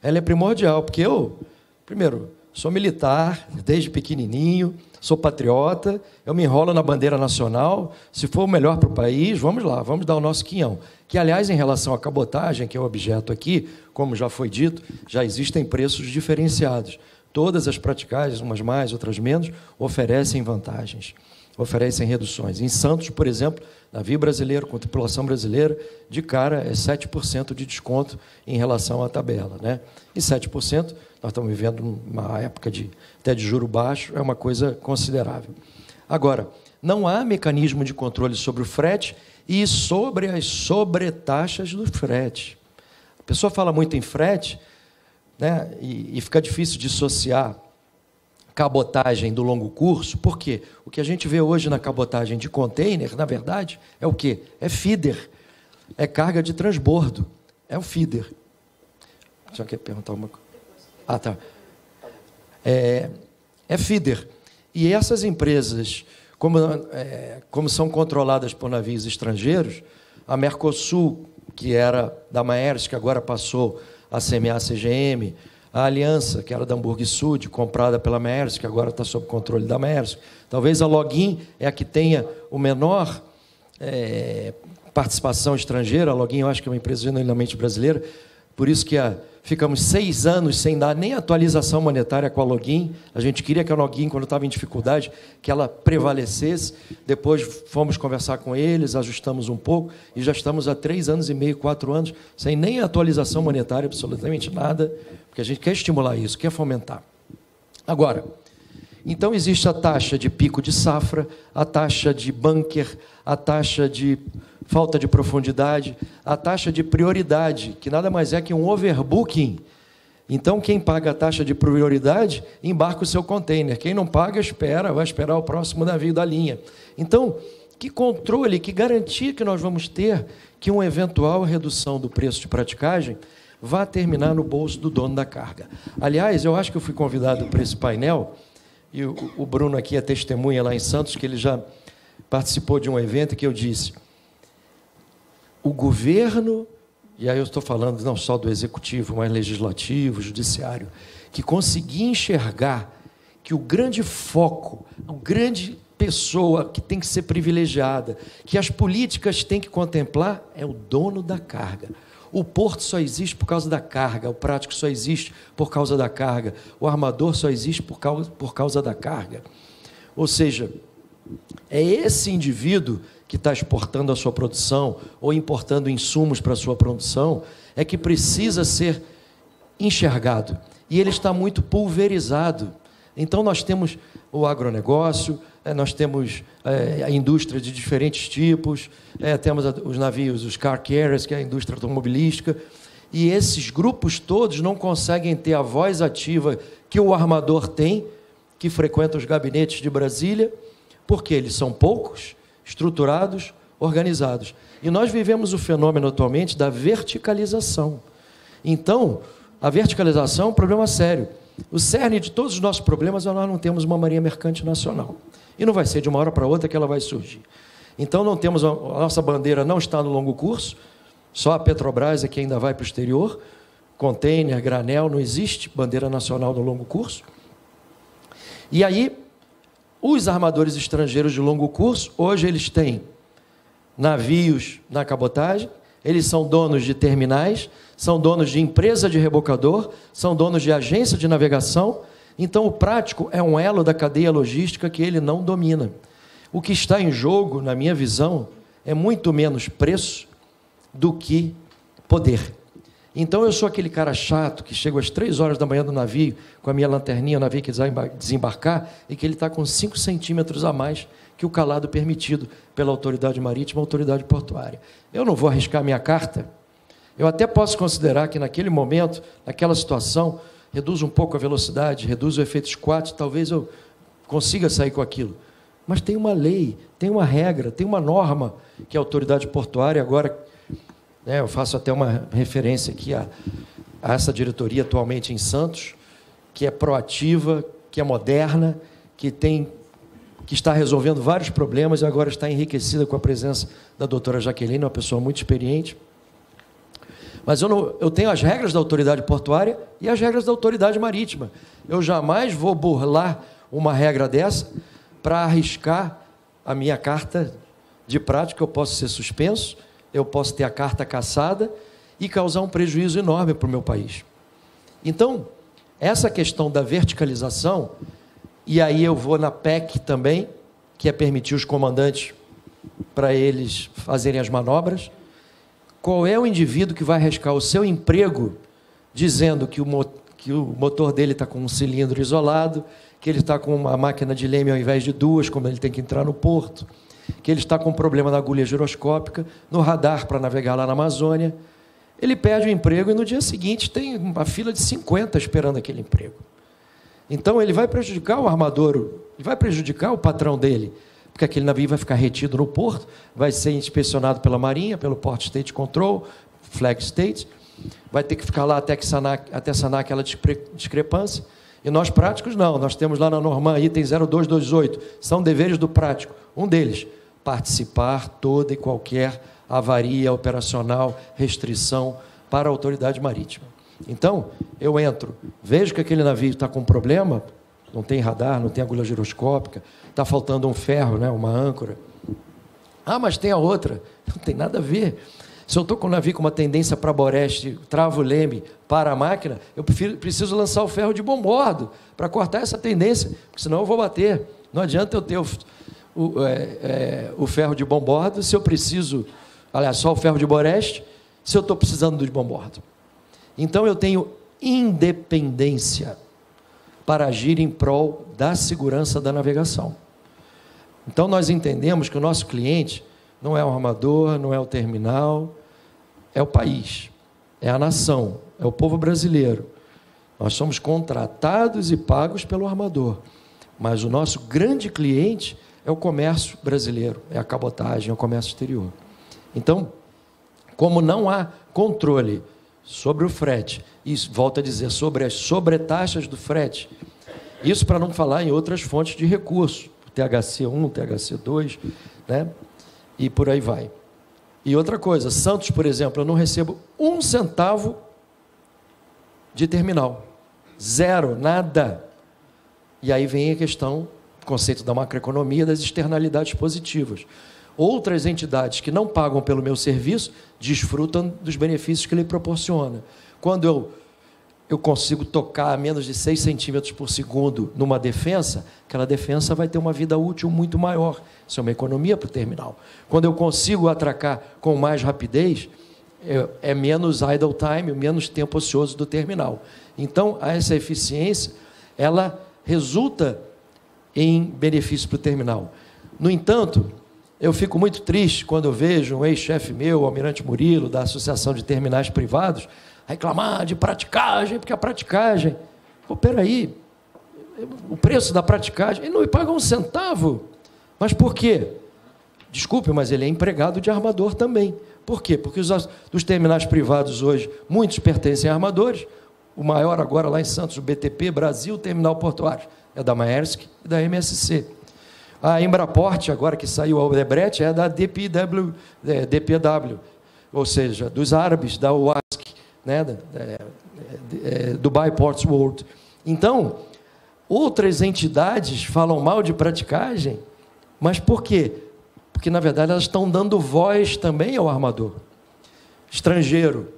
ela é primordial, porque eu, primeiro, sou militar, desde pequenininho, sou patriota, eu me enrolo na bandeira nacional, se for o melhor para o país, vamos lá, vamos dar o nosso quinhão. Que, aliás, em relação à cabotagem, que é o objeto aqui, como já foi dito, já existem preços diferenciados. Todas as praticagens, umas mais, outras menos, oferecem vantagens, oferecem reduções. Em Santos, por exemplo, navio brasileiro, com tripulação brasileira, de cara é 7% de desconto em relação à tabela, né? E 7%, nós estamos vivendo uma época até de juro baixo, é uma coisa considerável. Agora, não há mecanismo de controle sobre o frete e sobre as sobretaxas do frete. A pessoa fala muito em frete, né, e fica difícil dissociar cabotagem do longo curso, porque o que a gente vê hoje na cabotagem de container, na verdade, é o quê? É feeder, é carga de transbordo, é o feeder. Você quer perguntar uma coisa? Ah, tá. É feeder. E essas empresas, como são controladas por navios estrangeiros, a Mercosul, que era da Maersk, que agora passou a CMA CGM, a Aliança, que era da Hamburg Sud, comprada pela Maersk, que agora está sob controle da Maersk. Talvez a Login é a que tenha o menor participação estrangeira. A Login, eu acho que é uma empresa genuinamente brasileira, por isso que ficamos 6 anos sem dar nem atualização monetária com a Login. A gente queria que a Login, quando estava em dificuldade, que ela prevalecesse. Depois fomos conversar com eles, ajustamos um pouco, e já estamos há 3 anos e meio, 4 anos, sem nem atualização monetária, absolutamente nada, porque a gente quer estimular isso, quer fomentar. Agora, então existe a taxa de pico de safra, a taxa de bunker, a taxa de falta de profundidade, a taxa de prioridade, que nada mais é que um overbooking. Então, quem paga a taxa de prioridade, embarca o seu container. Quem não paga, vai esperar o próximo navio da linha. Então, que controle, que garantia que nós vamos ter que uma eventual redução do preço de praticagem vá terminar no bolso do dono da carga? Aliás, eu acho que eu fui convidado para esse painel, e o Bruno aqui é testemunha lá em Santos, que ele já participou de um evento que eu disse: o governo, e aí eu estou falando não só do executivo, mas legislativo, judiciário, que conseguir enxergar que o grande foco, a grande pessoa que tem que ser privilegiada, que as políticas têm que contemplar, é o dono da carga. O porto só existe por causa da carga, o prático só existe por causa da carga, o armador só existe por causa da carga. Ou seja, é esse indivíduo que está exportando a sua produção ou importando insumos para a sua produção, é que precisa ser enxergado. E ele está muito pulverizado. Então, nós temos o agronegócio, nós temos a indústria de diferentes tipos, temos os navios, os car carriers, que é a indústria automobilística, e esses grupos todos não conseguem ter a voz ativa que o armador tem, que frequenta os gabinetes de Brasília, porque eles são poucos, estruturados, organizados. E nós vivemos o fenômeno atualmente da verticalização. Então, a verticalização é um problema sério. O cerne de todos os nossos problemas é nós não temos uma marinha mercante nacional. E não vai ser de uma hora para outra que ela vai surgir. Então, não temos a nossa bandeira não está no longo curso, só a Petrobras é que ainda vai para o exterior, container, granel, não existe bandeira nacional no longo curso. E aí, os armadores estrangeiros de longo curso, hoje eles têm navios na cabotagem, eles são donos de terminais, são donos de empresa de rebocador, são donos de agência de navegação. Então, o prático é um elo da cadeia logística que ele não domina. O que está em jogo, na minha visão, é muito menos preço do que poder. Então eu sou aquele cara chato que chega às 3 horas da manhã do navio, com a minha lanterninha, o navio que desembarcar, e que ele está com 5 centímetros a mais que o calado permitido pela autoridade marítima, autoridade portuária. Eu não vou arriscar minha carta. Eu até posso considerar que naquele momento, naquela situação, reduz um pouco a velocidade, reduz o efeito squat, talvez eu consiga sair com aquilo. Mas tem uma lei, tem uma regra, tem uma norma que a autoridade portuária agora... eu faço até uma referência aqui a essa diretoria atualmente em Santos, que é proativa, que é moderna, que está resolvendo vários problemas e agora está enriquecida com a presença da doutora Jaqueline, uma pessoa muito experiente. Mas eu tenho as regras da autoridade portuária e as regras da autoridade marítima. Eu jamais vou burlar uma regra dessa para arriscar a minha carta de prática. Eu posso ser suspenso, eu posso ter a carta cassada e causar um prejuízo enorme para o meu país. Então, essa questão da verticalização, e aí eu vou na PEC também, que é permitir os comandantes para eles fazerem as manobras. Qual é o indivíduo que vai arriscar o seu emprego dizendo que o motor dele está com um cilindro isolado, que ele está com uma máquina de leme ao invés de 2, como ele tem que entrar no porto, que ele está com um problema na agulha giroscópica, no radar para navegar lá na Amazônia? Ele perde o emprego e no dia seguinte tem uma fila de 50 esperando aquele emprego. Então ele vai prejudicar o armador, ele vai prejudicar o patrão dele, porque aquele navio vai ficar retido no porto, vai ser inspecionado pela Marinha, pelo Port State Control, Flag State, vai ter que ficar lá até sanar aquela discrepância. E nós práticos não, nós temos lá na Norman, item 0228, são deveres do prático. Um deles, participar toda e qualquer avaria operacional, restrição para a autoridade marítima. Então, eu entro, vejo que aquele navio está com problema, não tem radar, não tem agulha giroscópica, está faltando um ferro, né, uma âncora. Ah, mas tem a outra. Não tem nada a ver. Se eu estou com o navio com uma tendência para boreste, travo o leme para a máquina, eu preciso lançar o ferro de bombordo para cortar essa tendência, porque senão eu vou bater. Não adianta eu ter o ferro de bombordo se eu preciso, aliás, só o ferro de boreste, se eu estou precisando do de bombordo. Então eu tenho independência para agir em prol da segurança da navegação. Então nós entendemos que o nosso cliente não é o armador, não é o terminal, é o país, é a nação, é o povo brasileiro. Nós somos contratados e pagos pelo armador, mas o nosso grande cliente é o comércio brasileiro, é a cabotagem, é o comércio exterior. Então, como não há controle sobre o frete, e volto a dizer, sobre as sobretaxas do frete, isso para não falar em outras fontes de recursos, THC1, THC2, né? E por aí vai. E outra coisa, Santos, por exemplo, eu não recebo 1 centavo de terminal. 0, nada. E aí vem a questão, o conceito da macroeconomia, das externalidades positivas. Outras entidades que não pagam pelo meu serviço desfrutam dos benefícios que ele proporciona. Quando eu consigo tocar a menos de 6 centímetros por segundo numa defensa, aquela defensa vai ter uma vida útil muito maior. Isso é uma economia para o terminal. Quando eu consigo atracar com mais rapidez, é menos idle time, menos tempo ocioso do terminal. Então, essa eficiência, ela resulta em benefício para o terminal. No entanto, eu fico muito triste quando eu vejo um ex-chefe meu, o Almirante Murilo, da Associação de Terminais Privados, reclamar de praticagem, porque a praticagem... Pô, peraí, o preço da praticagem, ele não me paga 1 centavo. Mas por quê? Desculpe, mas ele é empregado de armador também. Por quê? Porque dos terminais privados hoje, muitos pertencem a armadores. O maior agora lá em Santos, o BTP Brasil Terminal Portuário, é da Maersk e da MSC. A Embraport, agora que saiu a Odebrecht, é da DPW, ou seja, dos árabes, da UASC, né, Dubai Ports World. Então, outras entidades falam mal de praticagem, mas por quê? Porque, na verdade, elas estão dando voz também ao armador estrangeiro.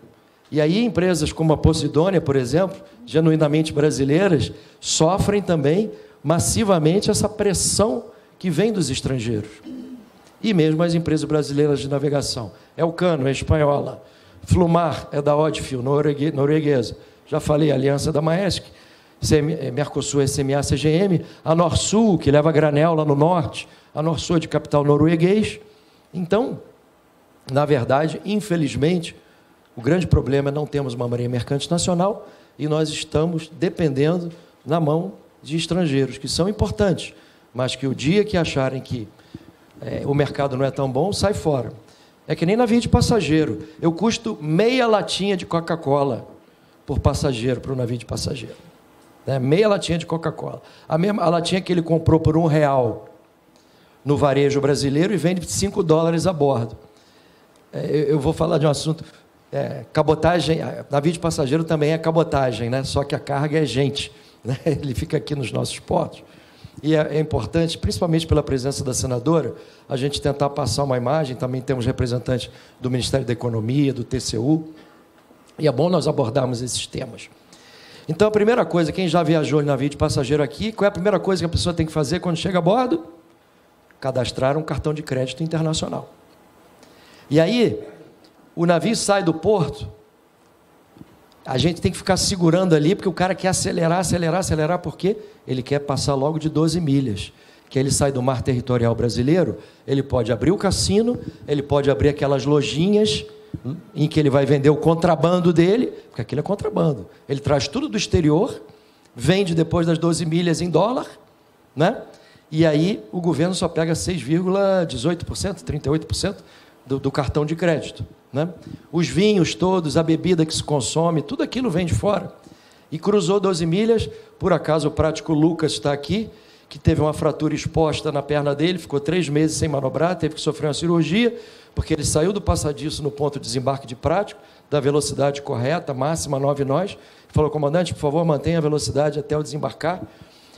E aí empresas como a Posidônia, por exemplo, genuinamente brasileiras, sofrem também massivamente essa pressão que vem dos estrangeiros. E mesmo as empresas brasileiras de navegação. Elcano, é espanhola. Flumar é da Odfjell, norueguesa. Já falei, a Aliança da Maersk, Mercosul, SMA, CGM, a Norsul, que leva granel lá no norte, a Norsul é de capital norueguês. Então, na verdade, infelizmente, o grande problema é não termos uma marinha mercante nacional e nós estamos dependendo na mão de estrangeiros, que são importantes, mas que o dia que acharem que o mercado não é tão bom, sai fora. É que nem navio de passageiro. Eu custo meia latinha de Coca-Cola por passageiro, para o navio de passageiro. Meia latinha de Coca-Cola. A latinha que ele comprou por R$1 no varejo brasileiro e vende $5 a bordo. Eu vou falar de um assunto... cabotagem, navio de passageiro também é cabotagem, né? Só que a carga é gente, né? Ele fica aqui nos nossos portos. E é importante, principalmente pela presença da senadora, a gente tentar passar uma imagem. Também temos representantes do Ministério da Economia, do TCU, e é bom nós abordarmos esses temas. Então, a primeira coisa, quem já viajou em navio de passageiro aqui, qual é a primeira coisa que a pessoa tem que fazer quando chega a bordo? Cadastrar um cartão de crédito internacional. E aí, o navio sai do porto, a gente tem que ficar segurando ali, porque o cara quer acelerar, porque ele quer passar logo de 12 milhas. Que ele sai do mar territorial brasileiro, ele pode abrir o cassino, ele pode abrir aquelas lojinhas em que ele vai vender o contrabando dele, porque aquilo é contrabando. Ele traz tudo do exterior, vende depois das 12 milhas em dólar, né? E aí o governo só pega 6,18%, 38% do cartão de crédito, né? Os vinhos todos, a bebida que se consome, tudo aquilo vem de fora. E cruzou 12 milhas, por acaso o prático Lucas está aqui, que teve uma fratura exposta na perna dele, ficou 3 meses sem manobrar, teve que sofrer uma cirurgia, porque ele saiu do passadiço no ponto de desembarque de prático, da velocidade correta, máxima 9 nós, falou: comandante, por favor, mantenha a velocidade até o desembarcar,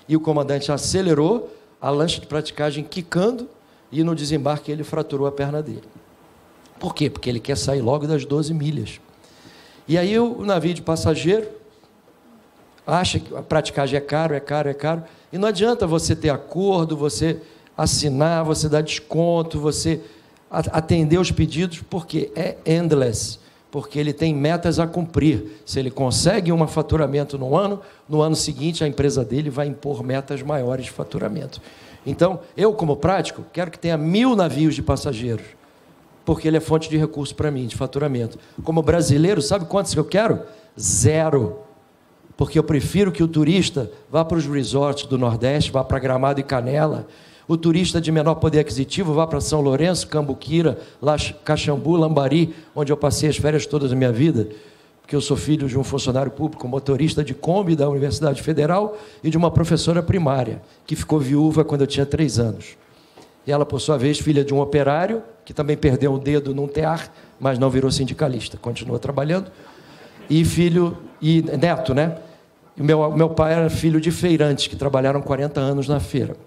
e o comandante acelerou, a lancha de praticagem quicando, e no desembarque ele fraturou a perna dele. Por quê? Porque ele quer sair logo das 12 milhas. E aí o navio de passageiro acha que a praticagem é caro, e não adianta você ter acordo, você assinar, você dar desconto, você atender os pedidos, porque é endless, porque ele tem metas a cumprir. Se ele consegue um faturamento no ano seguinte a empresa dele vai impor metas maiores de faturamento. Então, eu como prático, quero que tenha 1000 navios de passageiros, porque ele é fonte de recurso para mim, de faturamento. Como brasileiro, sabe quantos que eu quero? 0. Porque eu prefiro que o turista vá para os resorts do Nordeste, vá para Gramado e Canela, o turista de menor poder aquisitivo vá para São Lourenço, Cambuquira, Caxambu, Lambari, onde eu passei as férias todas da minha vida, porque eu sou filho de um funcionário público, motorista de Kombi da Universidade Federal e de uma professora primária, que ficou viúva quando eu tinha 3 anos. E ela, por sua vez, filha de um operário, que também perdeu um dedo num tear, mas não virou sindicalista, continua trabalhando, e neto, né? E meu pai era filho de feirantes, que trabalharam 40 anos na feira.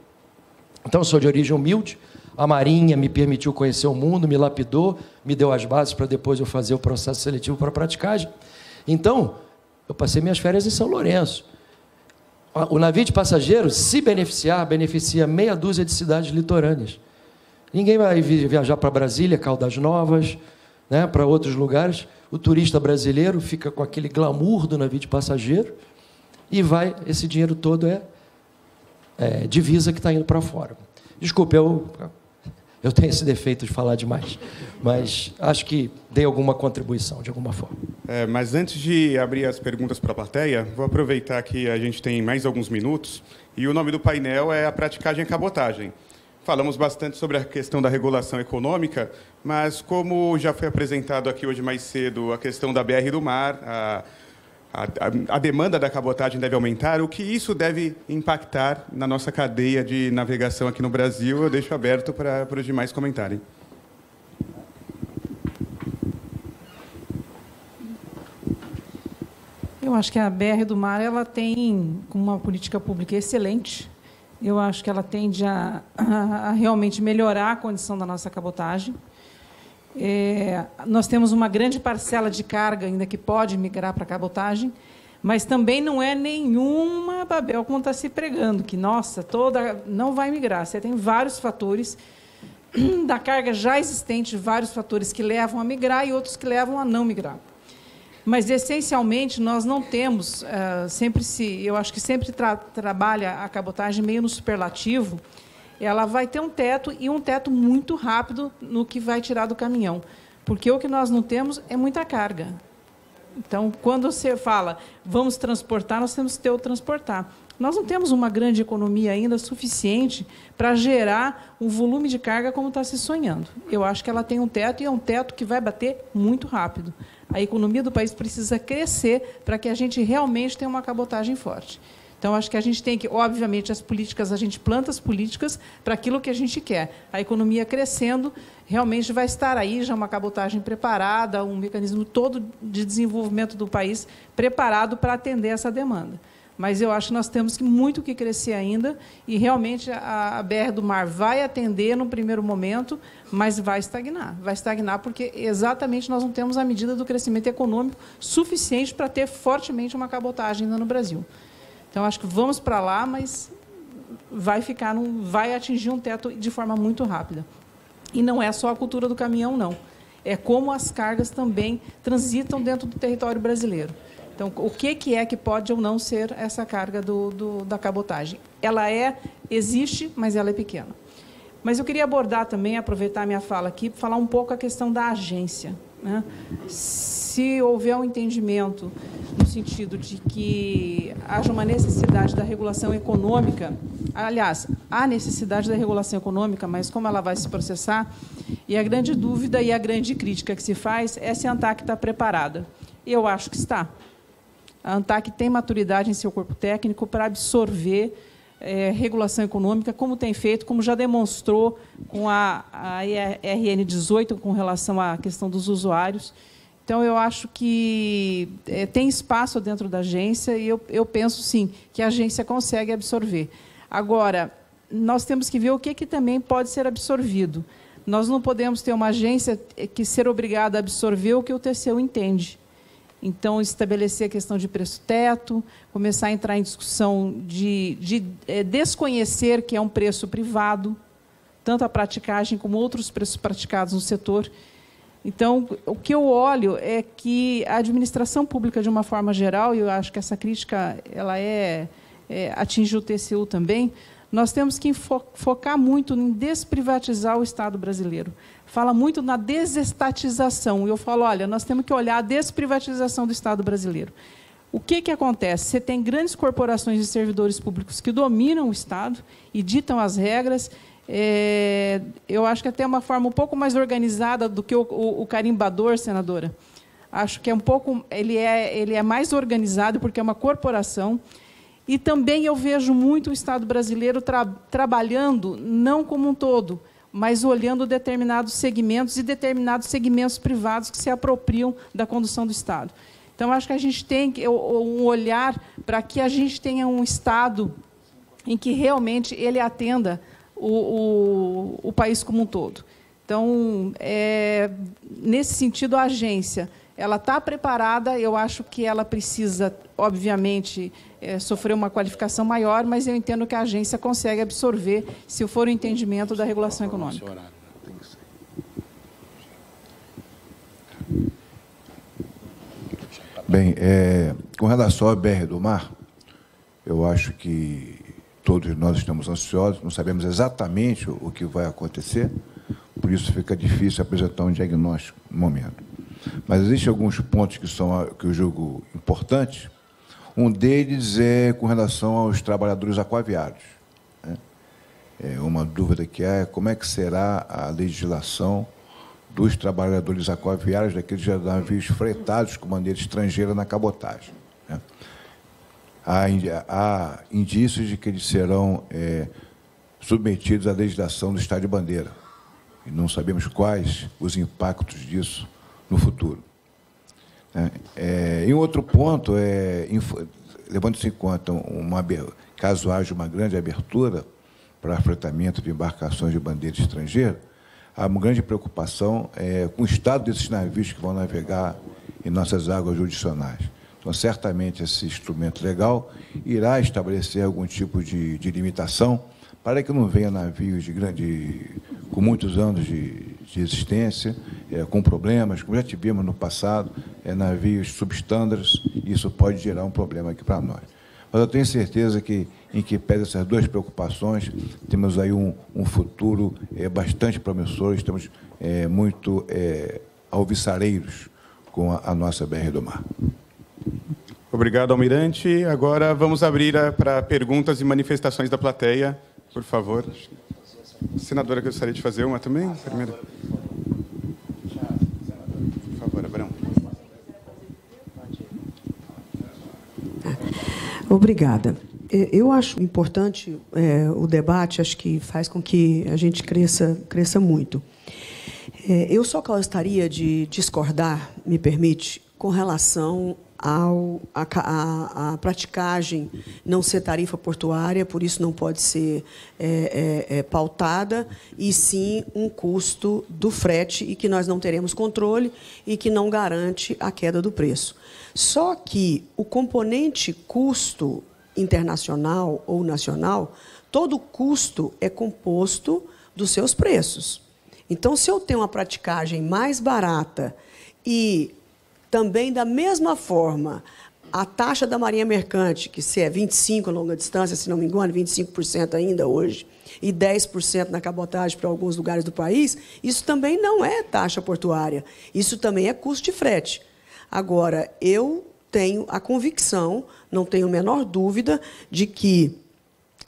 Então, eu sou de origem humilde, a Marinha me permitiu conhecer o mundo, me lapidou, me deu as bases para depois eu fazer o processo seletivo para praticagem. Então, eu passei minhas férias em São Lourenço. O navio de passageiros, se beneficiar, beneficia meia dúzia de cidades litorâneas. Ninguém vai viajar para Brasília, Caldas Novas, né, para outros lugares. O turista brasileiro fica com aquele glamour do navio de passageiro e vai, esse dinheiro todo é divisa que está indo para fora. Desculpe, eu tenho esse defeito de falar demais, mas acho que dei alguma contribuição, de alguma forma. Mas antes de abrir as perguntas para a plateia, vou aproveitar que a gente tem mais alguns minutos, e o nome do painel é a praticagem e cabotagem. Falamos bastante sobre a questão da regulação econômica, mas como já foi apresentado aqui hoje mais cedo, a questão da BR do mar, a demanda da cabotagem deve aumentar, o que isso deve impactar na nossa cadeia de navegação aqui no Brasil, eu deixo aberto para os demais comentarem. Eu acho que a BR do Mar ela tem uma política pública excelente. Eu acho que ela tende a realmente melhorar a condição da nossa cabotagem. Nós temos uma grande parcela de carga ainda que pode migrar para a cabotagem, mas também não é nenhuma Babel como está se pregando, que, nossa, não vai migrar. Você tem vários fatores da carga já existente, vários fatores que levam a migrar e outros que levam a não migrar. Mas, essencialmente, nós não temos, eu acho que sempre trabalha a cabotagem meio no superlativo, ela vai ter um teto, e um teto muito rápido no que vai tirar do caminhão, porque o que nós não temos é muita carga. Então, quando você fala, vamos transportar, nós temos que ter o transportar. Nós não temos uma grande economia ainda suficiente para gerar um volume de carga como está se sonhando. Eu acho que ela tem um teto, e é um teto que vai bater muito rápido. A economia do país precisa crescer para que a gente realmente tenha uma cabotagem forte. Então, acho que a gente tem que, obviamente, as políticas, a gente planta as políticas para aquilo que a gente quer. A economia crescendo, realmente vai estar aí já uma cabotagem preparada, um mecanismo todo de desenvolvimento do país preparado para atender essa demanda. Mas eu acho que nós temos muito que crescer ainda, e realmente a BR do Mar vai atender no primeiro momento, mas vai estagnar. Vai estagnar porque exatamente nós não temos a medida do crescimento econômico suficiente para ter fortemente uma cabotagem ainda no Brasil. Então, acho que vamos para lá, mas vai atingir um teto de forma muito rápida. E não é só a cultura do caminhão, não. É como as cargas também transitam dentro do território brasileiro. Então, o que é que pode ou não ser essa carga da cabotagem? Ela existe, mas ela é pequena. Mas eu queria abordar também, aproveitar a minha fala aqui, para falar um pouco a questão da agência, né? Se houver um entendimento no sentido de que haja uma necessidade da regulação econômica, aliás, há necessidade da regulação econômica, mas como ela vai se processar, e a grande dúvida e a grande crítica que se faz é se a ANTAQ está preparada. Eu acho que está. A ANTAQ tem maturidade em seu corpo técnico para absorver regulação econômica, como tem feito, como já demonstrou com a RN 18, com relação à questão dos usuários. Então, eu acho que tem espaço dentro da agência, e eu penso, sim, que a agência consegue absorver. Agora, nós temos que ver o que também pode ser absorvido. Nós não podemos ter uma agência que ser obrigada a absorver o que o TCU entende. Então, estabelecer a questão de preço-teto, começar a entrar em discussão de desconhecer que é um preço privado, tanto a praticagem como outros preços praticados no setor. Então, o que eu olho é que a administração pública, de uma forma geral, e eu acho que essa crítica ela atinge o TCU também, nós temos que focar muito em desprivatizar o Estado brasileiro. Fala muito na desestatização. E eu falo, olha, nós temos que olhar a desprivatização do Estado brasileiro. O que acontece? Você tem grandes corporações de servidores públicos que dominam o Estado e ditam as regras. Eu acho que até uma forma um pouco mais organizada do que o carimbador, senadora. Acho que ele é mais organizado porque é uma corporação. E também eu vejo muito o Estado brasileiro trabalhando, não como um todo, mas olhando determinados segmentos e determinados segmentos privados que se apropriam da condução do Estado. Então, acho que a gente tem um olhar para que a gente tenha um Estado em que realmente ele atenda o país como um todo. Então, nesse sentido, a agência ela está preparada. Eu acho que ela precisa, obviamente, sofrer uma qualificação maior, mas eu entendo que a agência consegue absorver, se for o entendimento da regulação econômica. Bem, com relação à BR do Mar, eu acho que todos nós estamos ansiosos, não sabemos exatamente o que vai acontecer, por isso fica difícil apresentar um diagnóstico no momento. Mas existem alguns pontos que eu julgo importantes. Um deles é com relação aos trabalhadores aquaviários, né? Uma dúvida que como é que será a legislação dos trabalhadores aquaviários, daqueles navios fretados com bandeira estrangeira na cabotagem, né? Há indícios de que eles serão submetidos à legislação do Estado de bandeira, e não sabemos quais os impactos disso no futuro. Em outro ponto, levando-se em conta caso haja uma grande abertura para fretamento de embarcações de bandeira estrangeira, há uma grande preocupação com o estado desses navios que vão navegar em nossas águas jurisdicionais. Então, certamente, esse instrumento legal irá estabelecer algum tipo de limitação para que não venha navios com muitos anos de existência, com problemas, como já tivemos no passado, navios substandard, e isso pode gerar um problema aqui para nós. Mas eu tenho certeza que, em que pese essas duas preocupações, temos aí um futuro bastante promissor, estamos muito alvissareiros com a nossa BR do Mar. Obrigado, Almirante. Agora vamos abrir para perguntas e manifestações da plateia, por favor. Senadora, gostaria de fazer uma também? Primeiro. Por favor, Abrão. Obrigada. Eu acho importante o debate, acho que faz com que a gente cresça muito. Eu só gostaria de discordar, me permite, com relação à praticagem não ser tarifa portuária, por isso não pode ser pautada, e sim um custo do frete, e que nós não teremos controle e que não garante a queda do preço. Só que o componente custo internacional ou nacional, todo custo é composto dos seus preços. Então, se eu tenho uma praticagem mais barata e também, da mesma forma, a taxa da Marinha Mercante, que se é 25% a longa distância, se não me engano, 25% ainda hoje, e 10% na cabotagem para alguns lugares do país, isso também não é taxa portuária, isso também é custo de frete. Agora, eu tenho a convicção, não tenho a menor dúvida, de que,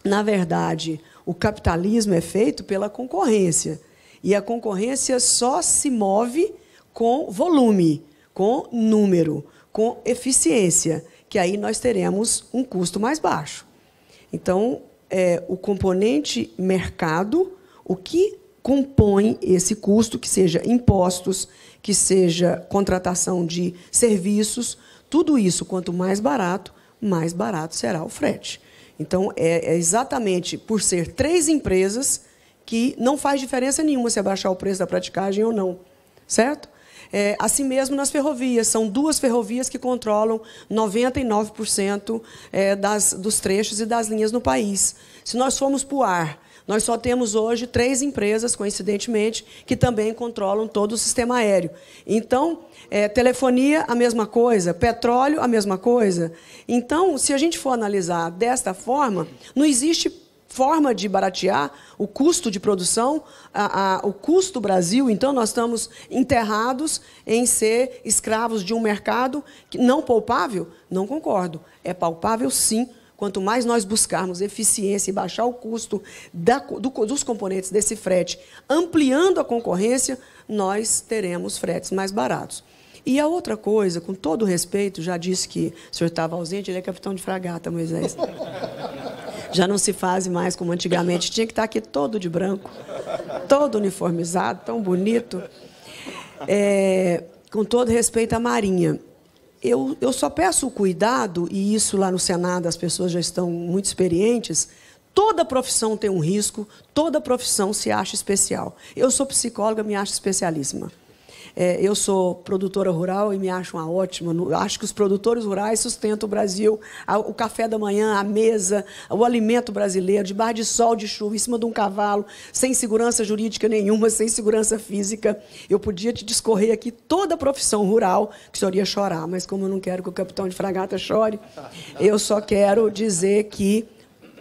na verdade, o capitalismo é feito pela concorrência, e a concorrência só se move com volume, com número, com eficiência, que aí nós teremos um custo mais baixo. Então, o componente mercado, o que compõe esse custo, que seja impostos, que seja contratação de serviços, tudo isso, quanto mais barato será o frete. Então, é exatamente por ser 3 empresas que não faz diferença nenhuma se abaixar o preço da praticagem ou não, certo? Assim mesmo nas ferrovias, são 2 ferrovias que controlam 99% dos trechos e das linhas no país. Se nós formos para o ar, nós só temos hoje 3 empresas, coincidentemente, que também controlam todo o sistema aéreo. Então, telefonia, a mesma coisa, petróleo, a mesma coisa. Então, se a gente for analisar desta forma, não existe forma de baratear o custo de produção, o custo do Brasil. Então, nós estamos enterrados em ser escravos de um mercado não palpável? Não concordo. É palpável, sim. Quanto mais nós buscarmos eficiência e baixar o custo dos componentes desse frete, ampliando a concorrência, nós teremos fretes mais baratos. E a outra coisa, com todo respeito, já disse que o senhor estava ausente, ele é capitão de fragata, Moisés. Já não se faz mais como antigamente, tinha que estar aqui todo de branco, todo uniformizado, tão bonito. Com todo respeito à Marinha, eu só peço cuidado, e isso lá no Senado as pessoas já estão muito experientes. Toda profissão tem um risco, toda profissão se acha especial. Eu sou psicóloga, me acho especialíssima. Eu sou produtora rural e me acho uma ótima. Acho que os produtores rurais sustentam o Brasil, o café da manhã, a mesa, o alimento brasileiro, debaixo de sol, de chuva, em cima de um cavalo, sem segurança jurídica nenhuma, sem segurança física. Eu podia te discorrer aqui toda a profissão rural, que o senhor ia chorar, mas como eu não quero que o capitão de fragata chore, eu só quero dizer que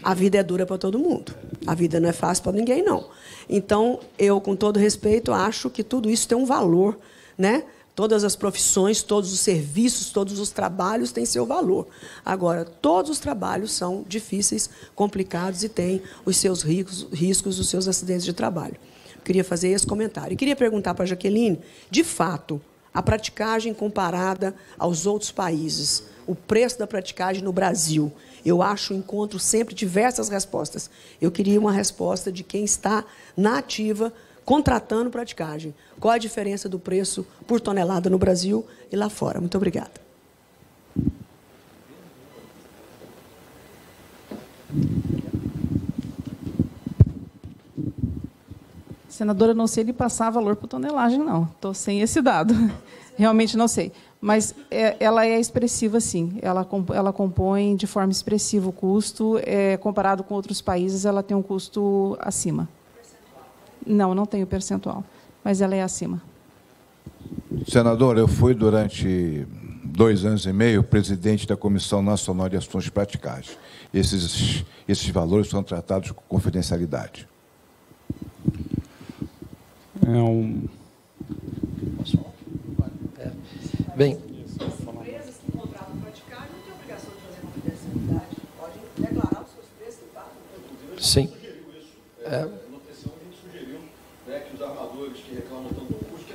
a vida é dura para todo mundo. A vida não é fácil para ninguém, não. Então, eu, com todo respeito, acho que tudo isso tem um valor, né? Todas as profissões, todos os serviços, todos os trabalhos têm seu valor. Agora, todos os trabalhos são difíceis, complicados e têm os seus riscos, os seus acidentes de trabalho. Eu queria fazer esse comentário. E queria perguntar para a Jaqueline, de fato, a praticagem comparada aos outros países, o preço da praticagem no Brasil. Eu encontro sempre diversas respostas. Eu queria uma resposta de quem está na ativa, contratando praticagem. Qual a diferença do preço por tonelada no Brasil e lá fora? Muito obrigada. Senadora, não sei lhe passar valor por tonelagem, não. Estou sem esse dado. Realmente não sei. Mas ela é expressiva, sim. Ela compõe de forma expressiva o custo. Comparado com outros países, ela tem um custo acima. Não tenho percentual, mas ela é acima. Senador, eu fui durante 2 anos e meio presidente da Comissão Nacional de Ações de Praticagem. Esses valores são tratados com confidencialidade. Bem, Empresas que contratam praticagem não têm obrigação de fazer confidencialidade. Podem declarar os seus preços e pagam. sim. No TCU a gente sugeriu que os armadores que reclamam tanto do custo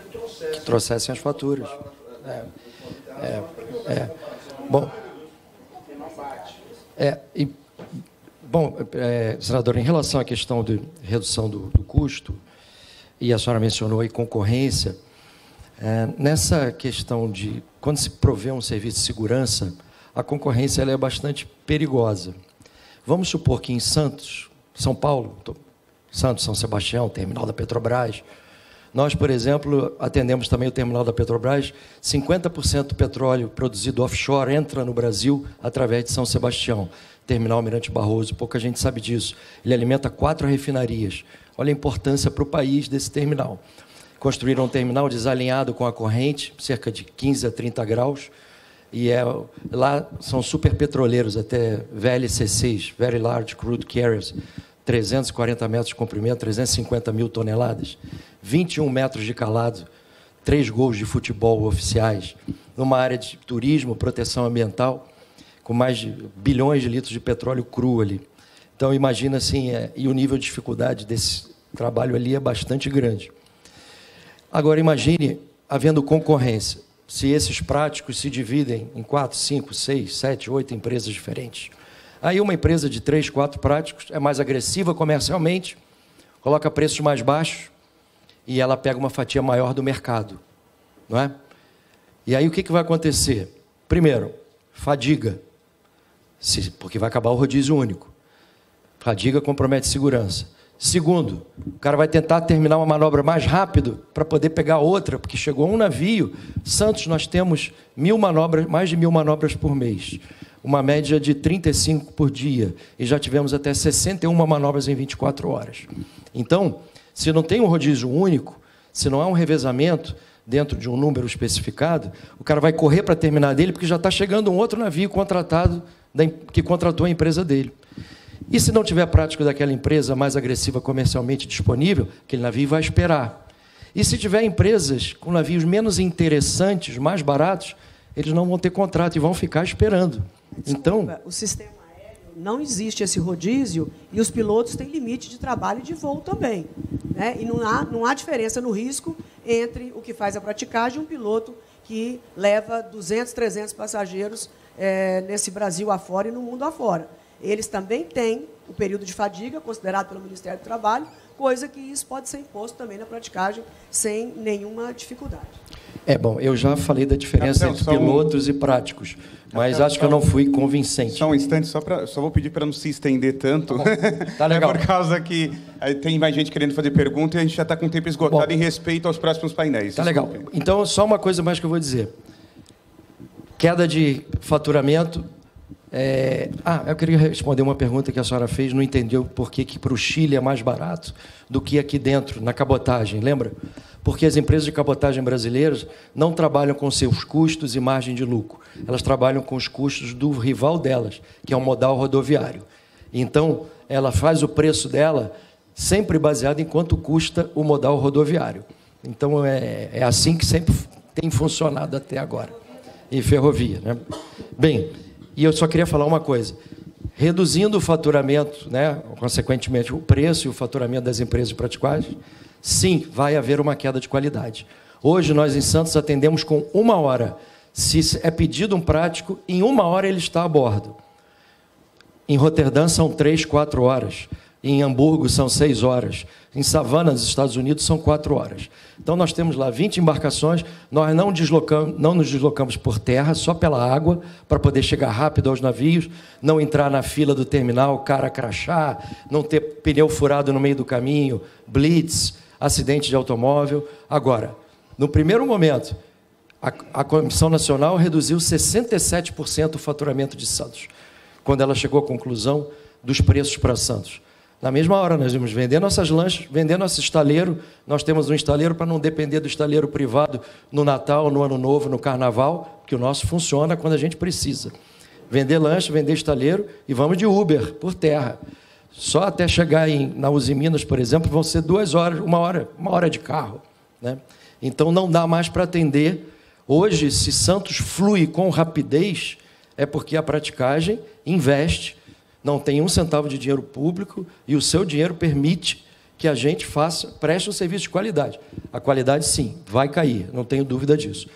Que trouxessem as faturas. Bom, senador, em relação à questão de redução do custo, e a senhora mencionou aí concorrência, nessa questão de, quando se provê um serviço de segurança, a concorrência ela é bastante perigosa. Vamos supor que em Santos, São Paulo, Santos, São Sebastião, terminal da Petrobras, nós, por exemplo, atendemos também o terminal da Petrobras, 50% do petróleo produzido offshore entra no Brasil através de São Sebastião, terminal Almirante Barroso, pouca gente sabe disso. Ele alimenta 4 refinarias. Olha a importância para o país desse terminal. Construíram um terminal desalinhado com a corrente, cerca de 15 a 30 graus, e lá são superpetroleiros, até VLCCs, Very Large Crude Carriers, 340 metros de comprimento, 350 mil toneladas, 21 metros de calado, 3 gols de futebol oficiais, numa área de turismo, proteção ambiental, com mais de bilhões de litros de petróleo cru ali. Então, imagina assim, e o nível de dificuldade desse trabalho ali é bastante grande. Agora, imagine, havendo concorrência, se esses práticos se dividem em 4, 5, 6, 7, 8 empresas diferentes. Aí uma empresa de 3, 4 práticos é mais agressiva comercialmente, coloca preços mais baixos e ela pega uma fatia maior do mercado, não é? E aí o que vai acontecer? Primeiro, fadiga, porque vai acabar o rodízio único. Fadiga compromete segurança. Segundo, o cara vai tentar terminar uma manobra mais rápido para poder pegar outra, porque chegou um navio. Santos, nós temos 1000 manobras, mais de 1000 manobras por mês, uma média de 35 por dia, e já tivemos até 61 manobras em 24 horas. Então, se não tem um rodízio único, se não há um revezamento dentro de um número especificado, o cara vai correr para terminar dele, porque já está chegando um outro navio contratado, que contratou a empresa dele. E se não tiver prático daquela empresa mais agressiva comercialmente disponível, aquele navio vai esperar. E se tiver empresas com navios menos interessantes, mais baratos, eles não vão ter contrato e vão ficar esperando. Então, o sistema aéreo não existe esse rodízio e os pilotos têm limite de trabalho e de voo também, né? E não há diferença no risco entre o que faz a praticagem e um piloto que leva 200, 300 passageiros nesse Brasil afora e no mundo afora. Eles também têm o período de fadiga, considerado pelo Ministério do Trabalho, coisa que isso pode ser imposto também na praticagem, sem nenhuma dificuldade. Bom, eu já falei da diferença entre pilotos e práticos, mas acho que eu não fui convincente. Só um instante, só vou pedir para não se estender tanto. Tá legal. Por causa que tem mais gente querendo fazer pergunta e a gente já está com o tempo esgotado em respeito aos próximos painéis. Tá legal. Então, só uma coisa mais que eu vou dizer. Queda de faturamento. Eu queria responder uma pergunta que a senhora fez, não entendeu por que para o Chile é mais barato do que aqui dentro, na cabotagem, lembra? Porque as empresas de cabotagem brasileiras não trabalham com seus custos e margem de lucro, elas trabalham com os custos do rival delas, que é o modal rodoviário. Então, ela faz o preço dela sempre baseado em quanto custa o modal rodoviário. Então, é assim que sempre tem funcionado até agora, em ferrovia, né? Bem, e eu só queria falar uma coisa. Reduzindo o faturamento, né, consequentemente o preço e o faturamento das empresas de praticagem, sim, vai haver uma queda de qualidade. Hoje, nós em Santos atendemos com 1 hora. Se é pedido um prático, em 1 hora ele está a bordo. Em Roterdã são 3, 4 horas. Em Hamburgo são 6 horas. Em Savannah, nos Estados Unidos, são 4 horas. Então, nós temos lá 20 embarcações, nós não nos deslocamos por terra, só pela água, para poder chegar rápido aos navios, não entrar na fila do terminal, cara crachá, não ter pneu furado no meio do caminho, blitz, acidente de automóvel. Agora, no primeiro momento, a Comissão Nacional reduziu 67% o faturamento de Santos, quando ela chegou à conclusão dos preços para Santos. Na mesma hora, nós vamos vender nossas lanchas, vender nosso estaleiro. Nós temos um estaleiro para não depender do estaleiro privado no Natal, no Ano Novo, no Carnaval, que o nosso funciona quando a gente precisa. Vender lanche, vender estaleiro e vamos de Uber, por terra. Só até chegar na Uzi Minas, por exemplo, vão ser 2 horas, uma hora de carro, né? Então, não dá mais para atender. Hoje, se Santos flui com rapidez, é porque a praticagem investe, não tem 1 centavo de dinheiro público e o seu dinheiro permite que a gente preste um serviço de qualidade. A qualidade, sim, vai cair, não tenho dúvida disso.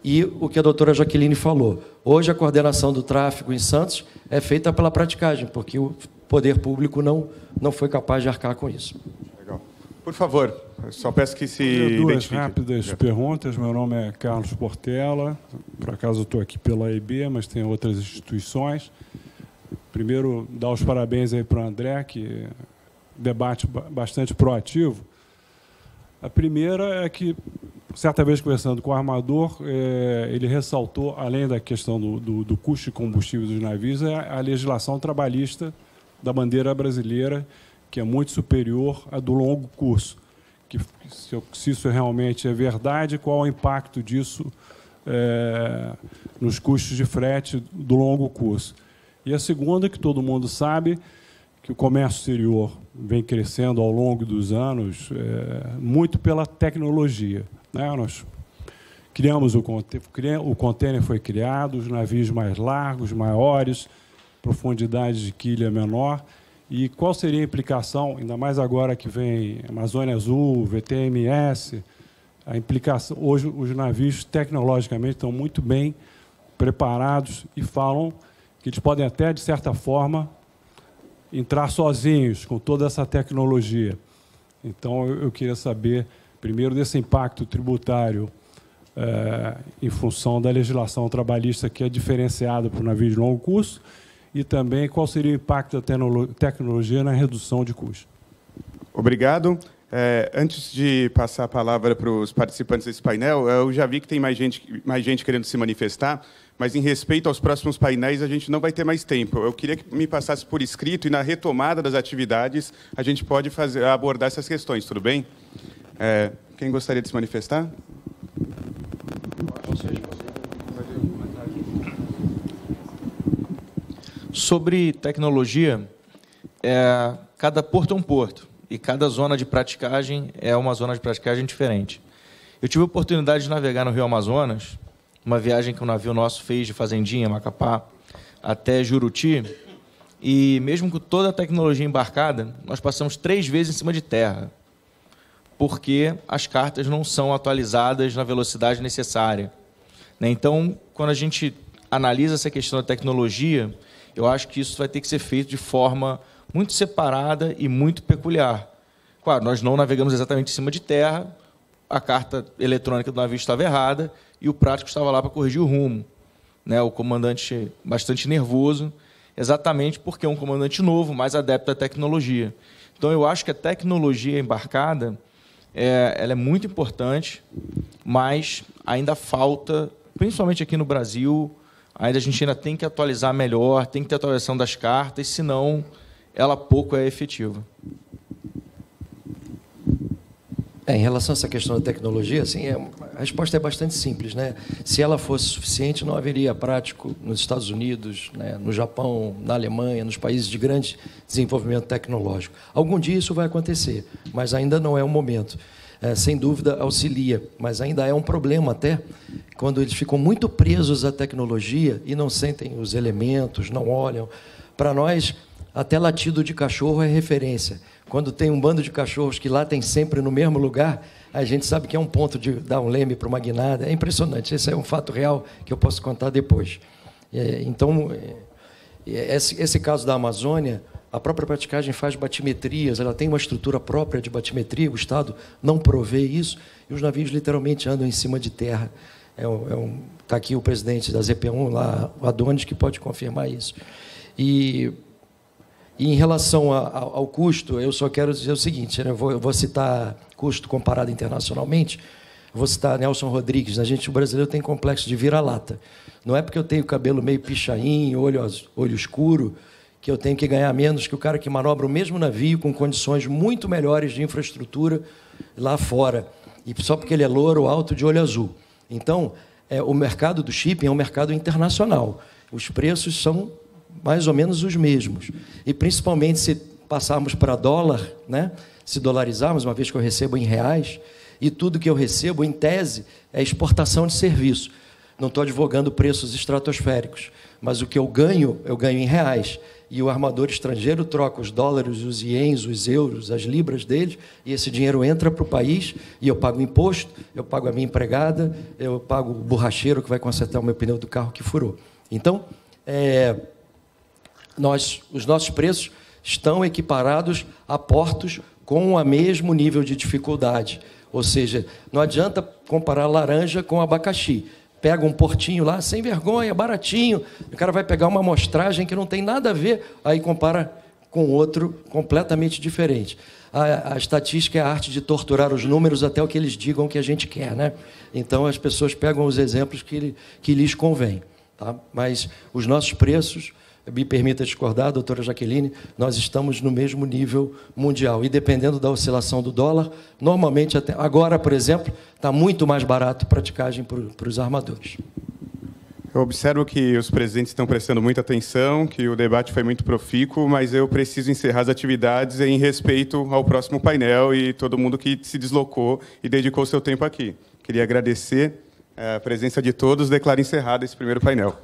E o que a doutora Jaqueline falou, hoje a coordenação do tráfego em Santos é feita pela praticagem, porque o poder público não foi capaz de arcar com isso. Legal. Por favor, só peço que se duas rápidas perguntas. Meu nome é Carlos Portela, por acaso estou aqui pela AEB, mas tem outras instituições. Primeiro, dar os parabéns aí para o André, que debate bastante proativo. A primeira é que, certa vez conversando com o armador, ele ressaltou, além da questão do custo de combustível dos navios, a legislação trabalhista da bandeira brasileira, que é muito superior à do longo curso. Que, se isso realmente é verdade, qual o impacto disso nos custos de frete do longo curso? E a segunda, que todo mundo sabe, que o comércio exterior vem crescendo ao longo dos anos, muito pela tecnologia, né? Nós criamos o contêiner foi criado, os navios mais largos, maiores, profundidade de quilha menor. E qual seria a implicação, ainda mais agora que vem Amazônia Azul, VTMS, a implicação? Hoje os navios tecnologicamente estão muito bem preparados e falam que eles podem até, de certa forma, entrar sozinhos com toda essa tecnologia. Então, eu queria saber, primeiro, desse impacto tributário em função da legislação trabalhista que é diferenciada para o navio de longo curso, e também qual seria o impacto da tecnologia na redução de custos. Obrigado. Antes de passar a palavra para os participantes desse painel, eu já vi que tem mais gente querendo se manifestar, mas em respeito aos próximos painéis, a gente não vai ter mais tempo. Eu queria que me passasse por escrito e, na retomada das atividades, a gente pode abordar essas questões, tudo bem? Quem gostaria de se manifestar? Sobre tecnologia, cada porto é um porto e cada zona de praticagem é uma zona de praticagem diferente. Eu tive a oportunidade de navegar no Rio Amazonas, uma viagem que um navio nosso fez de Fazendinha, Macapá, até Juruti, e mesmo com toda a tecnologia embarcada, nós passamos 3 vezes em cima de terra, porque as cartas não são atualizadas na velocidade necessária. Então, quando a gente analisa essa questão da tecnologia, eu acho que isso vai ter que ser feito de forma muito separada e muito peculiar. Claro, nós não navegamos exatamente em cima de terra, a carta eletrônica do navio estava errada e o prático estava lá para corrigir o rumo, né? O comandante bastante nervoso, exatamente porque é um comandante novo, mais adepto à tecnologia. Então, eu acho que a tecnologia embarcada ela é muito importante, mas ainda falta, principalmente aqui no Brasil, a gente ainda tem que atualizar melhor, tem que ter atualização das cartas, senão ela pouco é efetiva. Em relação a essa questão da tecnologia, assim, a resposta é bastante simples, né? Se ela fosse suficiente, não haveria prático nos Estados Unidos, né, no Japão, na Alemanha, nos países de grande desenvolvimento tecnológico. Algum dia isso vai acontecer, mas ainda não é o momento. Sem dúvida, auxilia, mas ainda é um problema até quando eles ficam muito presos à tecnologia e não sentem os elementos, não olham. Para nós, até latido de cachorro é referência. Quando tem um bando de cachorros que latem sempre no mesmo lugar, a gente sabe que é um ponto de dar um leme para uma guinada. É impressionante. Esse é um fato real que eu posso contar depois. Então, esse caso da Amazônia, a própria praticagem faz batimetrias, ela tem uma estrutura própria de batimetria, o Estado não provê isso, e os navios literalmente andam em cima de terra. Está aqui o presidente da ZP1, lá, o Adonis, que pode confirmar isso. E em relação ao custo, eu só quero dizer o seguinte, né? Eu vou citar custo comparado internacionalmente, vou citar Nelson Rodrigues. O brasileiro tem complexo de vira-lata. Não é porque eu tenho cabelo meio pichain, olho escuro, que eu tenho que ganhar menos que o cara que manobra o mesmo navio com condições muito melhores de infraestrutura lá fora, e só porque ele é louro, alto, de olho azul. Então, o mercado do shipping é um mercado internacional. Os preços são mais ou menos os mesmos. E, principalmente, se passarmos para dólar, né? Se dolarizarmos, uma vez que eu recebo em reais, e tudo que eu recebo, em tese, é exportação de serviço. Não estou advogando preços estratosféricos, mas o que eu ganho em reais. E o armador estrangeiro troca os dólares, os ienes, os euros, as libras deles, e esse dinheiro entra para o país, e eu pago imposto, eu pago a minha empregada, eu pago o borracheiro que vai consertar o meu pneu do carro que furou. Então, os nossos preços estão equiparados a portos com o mesmo nível de dificuldade. Ou seja, não adianta comparar laranja com abacaxi. Pega um portinho lá, sem vergonha, baratinho, o cara vai pegar uma amostragem que não tem nada a ver, aí compara com outro completamente diferente. A estatística é a arte de torturar os números até o que eles digam que a gente quer, né? Então, as pessoas pegam os exemplos que lhes convém. Tá? Mas os nossos preços, me permita discordar, doutora Jaqueline, nós estamos no mesmo nível mundial. E dependendo da oscilação do dólar, normalmente, agora, por exemplo, está muito mais barato praticagem para os armadores. Eu observo que os presidentes estão prestando muita atenção, que o debate foi muito profícuo, mas eu preciso encerrar as atividades em respeito ao próximo painel e todo mundo que se deslocou e dedicou seu tempo aqui. Queria agradecer a presença de todos. Declaro encerrado esse primeiro painel.